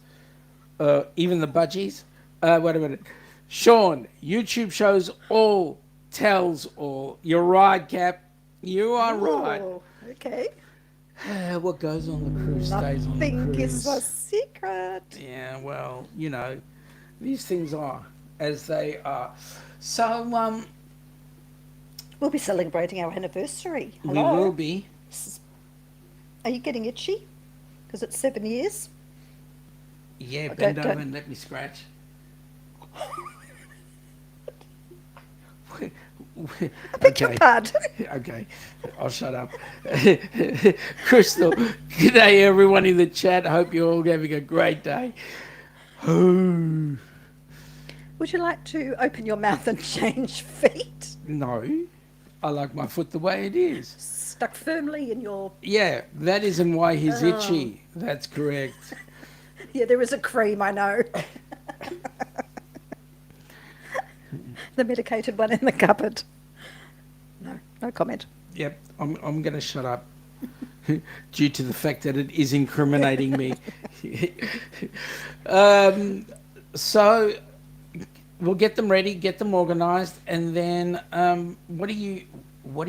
even the budgies. Wait a minute. Sean, YouTube shows all, tells all. You're right, Cap. You are right. Oh, okay. What goes on the cruise stays on the Nothing cruise. is a secret. Yeah, well, you know, these things are as they are. So, We'll be celebrating our anniversary. we Hello. will be. Are you getting itchy? Because it's 7 years. Yeah, Oh, bend don't- over don't. and let me scratch. I beg your pardon. Okay, I'll shut up. Crystal, g'day everyone in the chat. Hope you're all having a great day. Oh, Would you like to open your mouth and change feet? no, I like my foot the way it is. Stuck firmly in your... Yeah, that isn't why he's Oh. itchy. That's correct. Yeah, there is a cream, I know. The medicated one in the cupboard. No, no comment. Yep, I'm going to shut up due to the fact that it is incriminating me. So we'll get them ready, get them organised, and then what are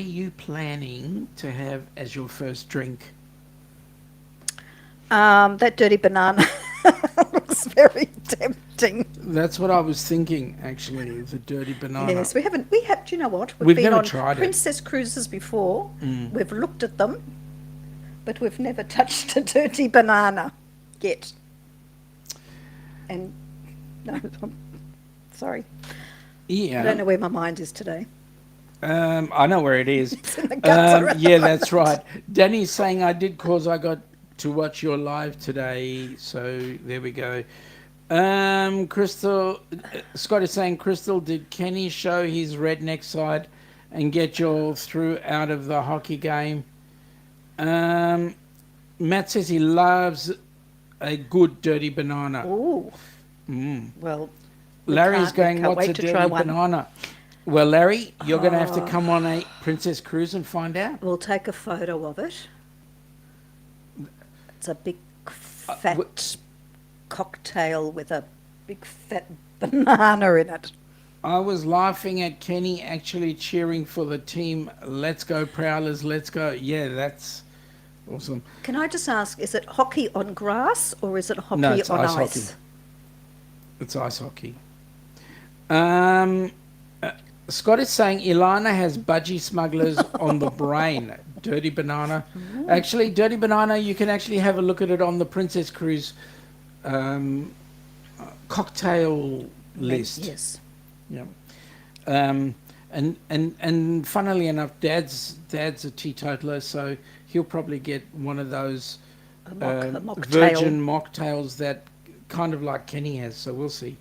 you planning to have as your first drink? That dirty banana looks very tempting. That's what I was thinking, actually, the dirty banana. Yes, we have. Do you know what? We've been never on tried it. Princess cruises before. Mm. We've looked at them, but we've never touched a dirty banana yet. And no, I'm sorry. Yeah. I don't know where my mind is today. I know where it is. It's in the gutter at the Yeah, that's moment. right. Danny's saying I did cause I got to watch your live today, so there we go. Crystal, Scott is saying, Crystal, did Kenny show his redneck side and get you all through out of the hockey game? Matt says he loves a good dirty banana. Ooh, Mm. well. we Larry's can't going, what's wait a to dirty try one. banana? Well, Larry, you're going to have to Oh. come on a Princess Cruise and find out. We'll take a photo of it. It's a big fat cocktail with a big fat banana in it. I was laughing at Kenny actually cheering for the team. Let's go, Prowlers, let's go. Yeah, that's awesome. Can I just ask, is it hockey on grass or is it hockey No, it's on ice ice? hockey. It's ice hockey. Scott is saying Ilana has budgie smugglers on the brain. Dirty banana. Actually, dirty banana, you can actually have a look at it on the Princess Cruise cocktail list. Yes. Yeah. And funnily enough, Dad's a teetotaler, so he'll probably get one of those A mocktail. virgin mocktails that kind of like Kenny has. So we'll see.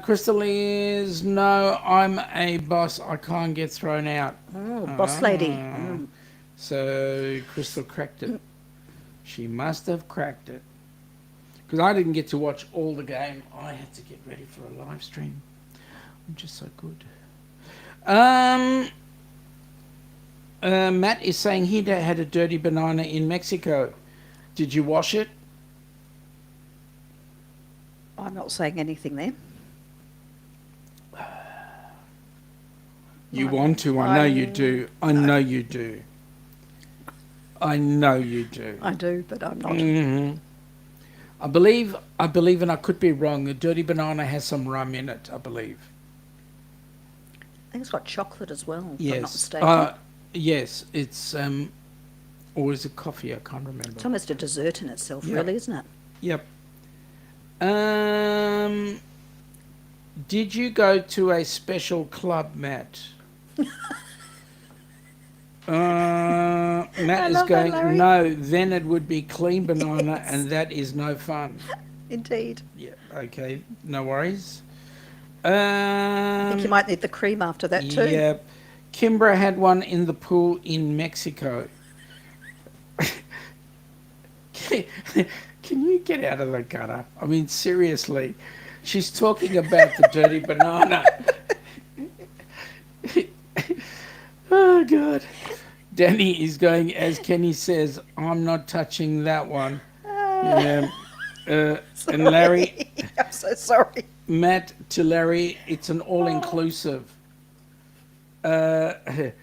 Crystal is no, I'm a boss. I can't get thrown out. Oh, boss lady. Ah. So Crystal cracked it. She must have cracked it. because I didn't get to watch all the game. I had to get ready for a live stream. I'm just so good. Matt is saying he had a dirty banana in Mexico. Did you wash it? I'm not saying anything there. You want to? I know you do. I know you do. I know you do. I do, but I'm not. Mm-hmm. I believe, and I could be wrong, a dirty banana has some rum in it, I believe. I think it's got chocolate as well, if I'm not Yes. mistaken. Yes, it's, or is it coffee? I can't remember. It's almost a dessert in itself, Yeah. really, isn't it? Yep. Did you go to a special club, Matt? Matt is love that, going, Larry. no, then it would be clean banana, and that is no fun. Indeed. Yeah, okay, no worries. I think you might need the cream after that too. Yeah. Kimbra had one in the pool in Mexico. Can you get out of the gutter? I mean, seriously. She's talking about the dirty banana. Oh, God. Danny is going, as Kenny says, I'm not touching that one. Yeah. And Larry, I'm so sorry. Matt to Larry, it's an all-inclusive. Billy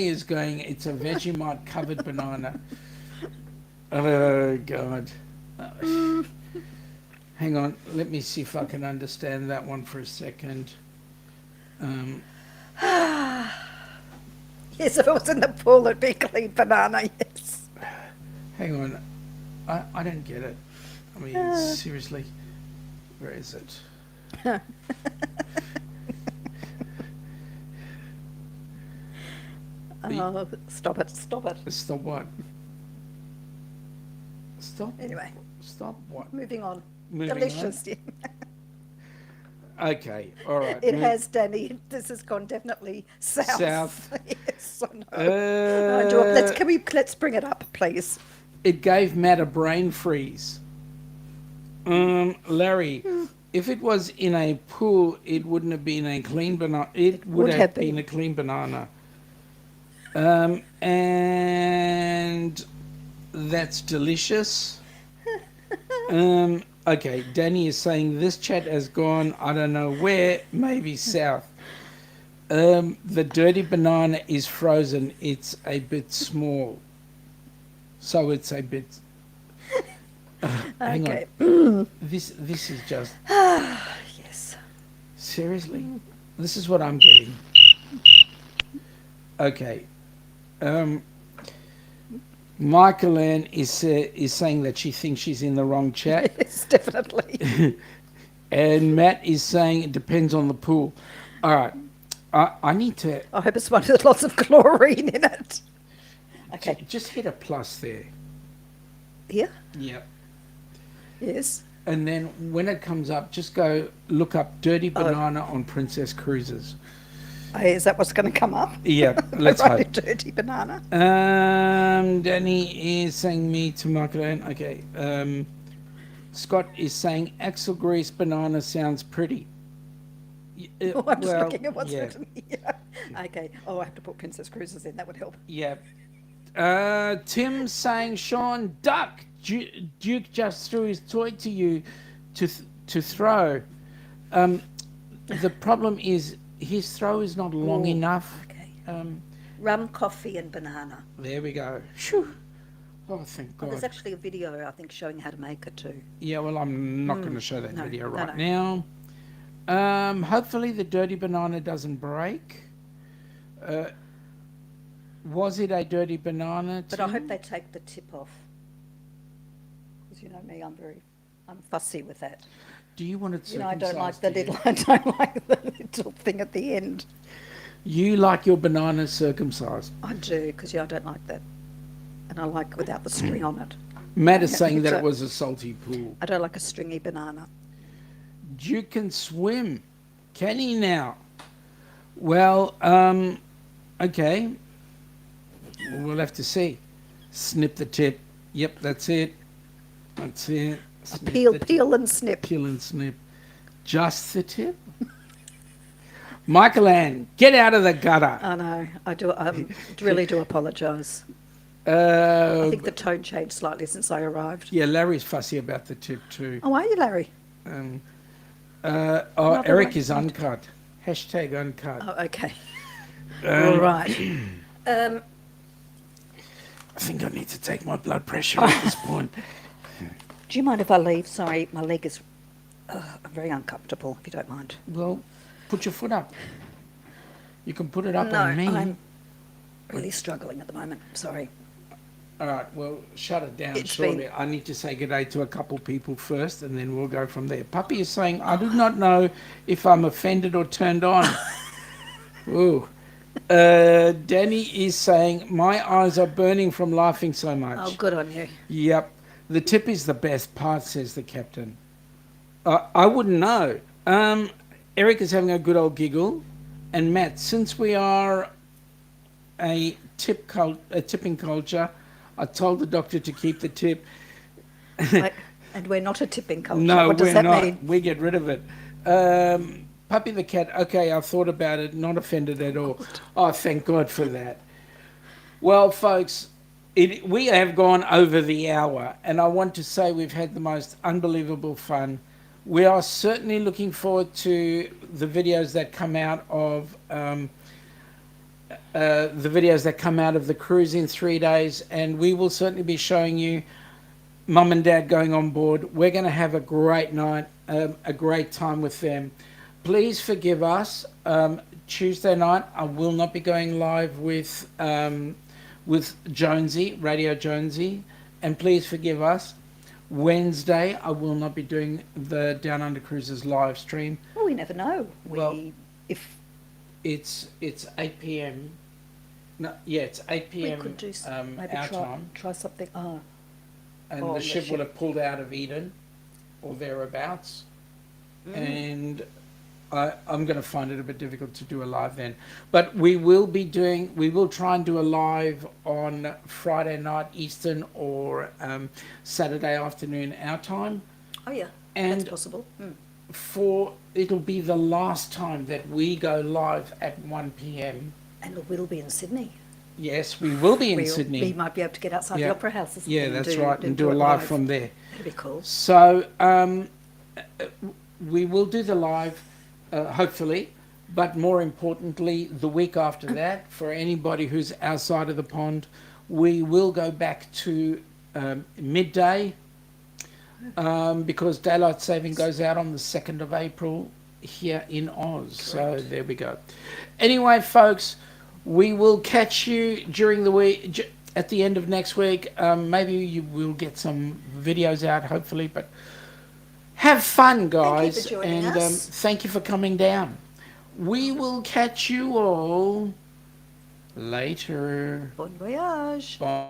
is going, it's a Vegemite covered banana. Oh, God. Hang on, let me see if I can understand that one for a second. Yes, if it was in the pool, it'd be clean banana, yes. Hang on, I don't get it. I mean, seriously, where is it? Oh, stop it, stop it. Stop what? Stop? Anyway, Stop what? moving on. Moving on? Delicious. Yeah. Okay, all right. It has, Danny. This has gone definitely south. South. Yes, I know. Let's bring it up, please. It gave Matt a brain freeze. Larry, if it was in a pool, it wouldn't have been a clean banana. It would have been a clean banana. And that's delicious. Okay, Danny is saying this chat has gone, I don't know where, maybe south. The dirty banana is frozen. It's a bit small. So it's a bit... hang Okay. on. This is just... Yes. Seriously? This is what I'm getting. Okay. Michael Ann is saying that she thinks she's in the wrong chat. Yes, definitely. And Matt is saying it depends on the pool. All right. I need to... I hope it's one with lots of chlorine in it. Okay. Just hit a plus there. Here? Yeah. Yes. And then when it comes up, just go look up dirty banana on Princess Cruises. Oh, is that what's going to come up? Yeah, let's Right, hope. dirty banana. Danny is saying me to Michael Ann. Okay. Scott is saying axle grease banana sounds pretty. Oh, I'm just looking at what's yeah. written here. Okay. Oh, I have to put Princess Cruises in. That would help. Yeah. Tim saying, Sean, duck. Duke just threw his toy to you to throw. The problem is his throw is not long enough. Okay. Rum, coffee, and banana. There we go. Phew. Oh, thank Oh, God. there's actually a video, I think, showing how to make it too. Yeah, well, I'm not going to show that No, video no, right no. now. Hopefully the dirty banana doesn't break. Was it a dirty banana? But I Tim? hope they take the tip off. Because you know me, I'm fussy with that. Do you want it You know, I don't like circumcised, the do you? little, I don't like the little thing at the end. You like your banana circumcised. I do, because I don't like that. And I like without the string on it. Matt is Yeah, saying that so- it was a salty pool. I don't like a stringy banana. Duke can swim. Can he now? Well, okay. We'll have to see. Snip the tip. Yep, that's it. That's it. Snip Peel, the tip. peel and snip. Peel and snip. Just the tip. Michael Ann, get out of the gutter. I know, I do. I really do apologise. I Uh, think the tone changed slightly since I arrived. yeah, Larry's fussy about the tip too. Oh, are you, Larry? Oh, Another Eric one. is uncut. Hashtag uncut. Oh, okay. Um, All right. I think I need to take my blood pressure at this point. Do you mind if I leave? Sorry, my leg is very uncomfortable, if you don't mind. Well, put your foot up. You can put it up No, on me. I'm really struggling at the moment. Sorry. All right, well, shut it down It's shortly. I need to say good day to a couple people first, and then we'll go from there. Puppy is saying, I do not know if I'm offended or turned on. Ooh. Danny is saying, my eyes are burning from laughing so much. Oh, good on you. Yep. The tip is the best part, says the captain. I wouldn't know. Eric is having a good old giggle. And Matt, since we are a tipping culture, I told the doctor to keep the tip. Wait, and we're not a tipping culture. No, what does we're that not. mean? We get rid of it. Puppy the cat, okay, I thought about it, not offended at all. Oh, thank God for that. Well, folks, we have gone over the hour, and I want to say we've had the most unbelievable fun. We are certainly looking forward to the videos that come out of the cruise in 3 days, and we will certainly be showing you Mum and Dad going on board. We're going to have a great night, a great time with them. Please forgive us. Tuesday night, I will not be going live with Jonesy, Radio Jonesy, and please forgive us. Wednesday, I will not be doing the Down Under Cruises live stream. Well, we never know. If It's 8 p.m. No, yeah, it's 8 we p.m. could do maybe our time, try something. and on the the ship ship. would have pulled out of Eden or thereabouts, and I'm going to find it a bit difficult to do a live then. But we will try and do a live on Friday night Eastern or Saturday afternoon our time. Oh yeah, And that's possible. it'll be the last time that we go live at 1 p.m. And we'll be in Sydney. Yes, we will be in Sydney. We might be able to get outside Yeah. the Opera House. Or something Yeah, that's right, and do a it live from there. That'd be cool. So we will do the live, hopefully, but more importantly, the week after that, for anybody who's outside of the pond, we will go back to midday because daylight saving goes out on the 2nd of April here in Oz. So there we go. Anyway, folks, we will catch you during the week. At the end of next week, maybe you will get some videos out, hopefully, but have fun, guys. Thank you for joining and us. thank you for coming down. We will catch you all later. Bon voyage. Bye.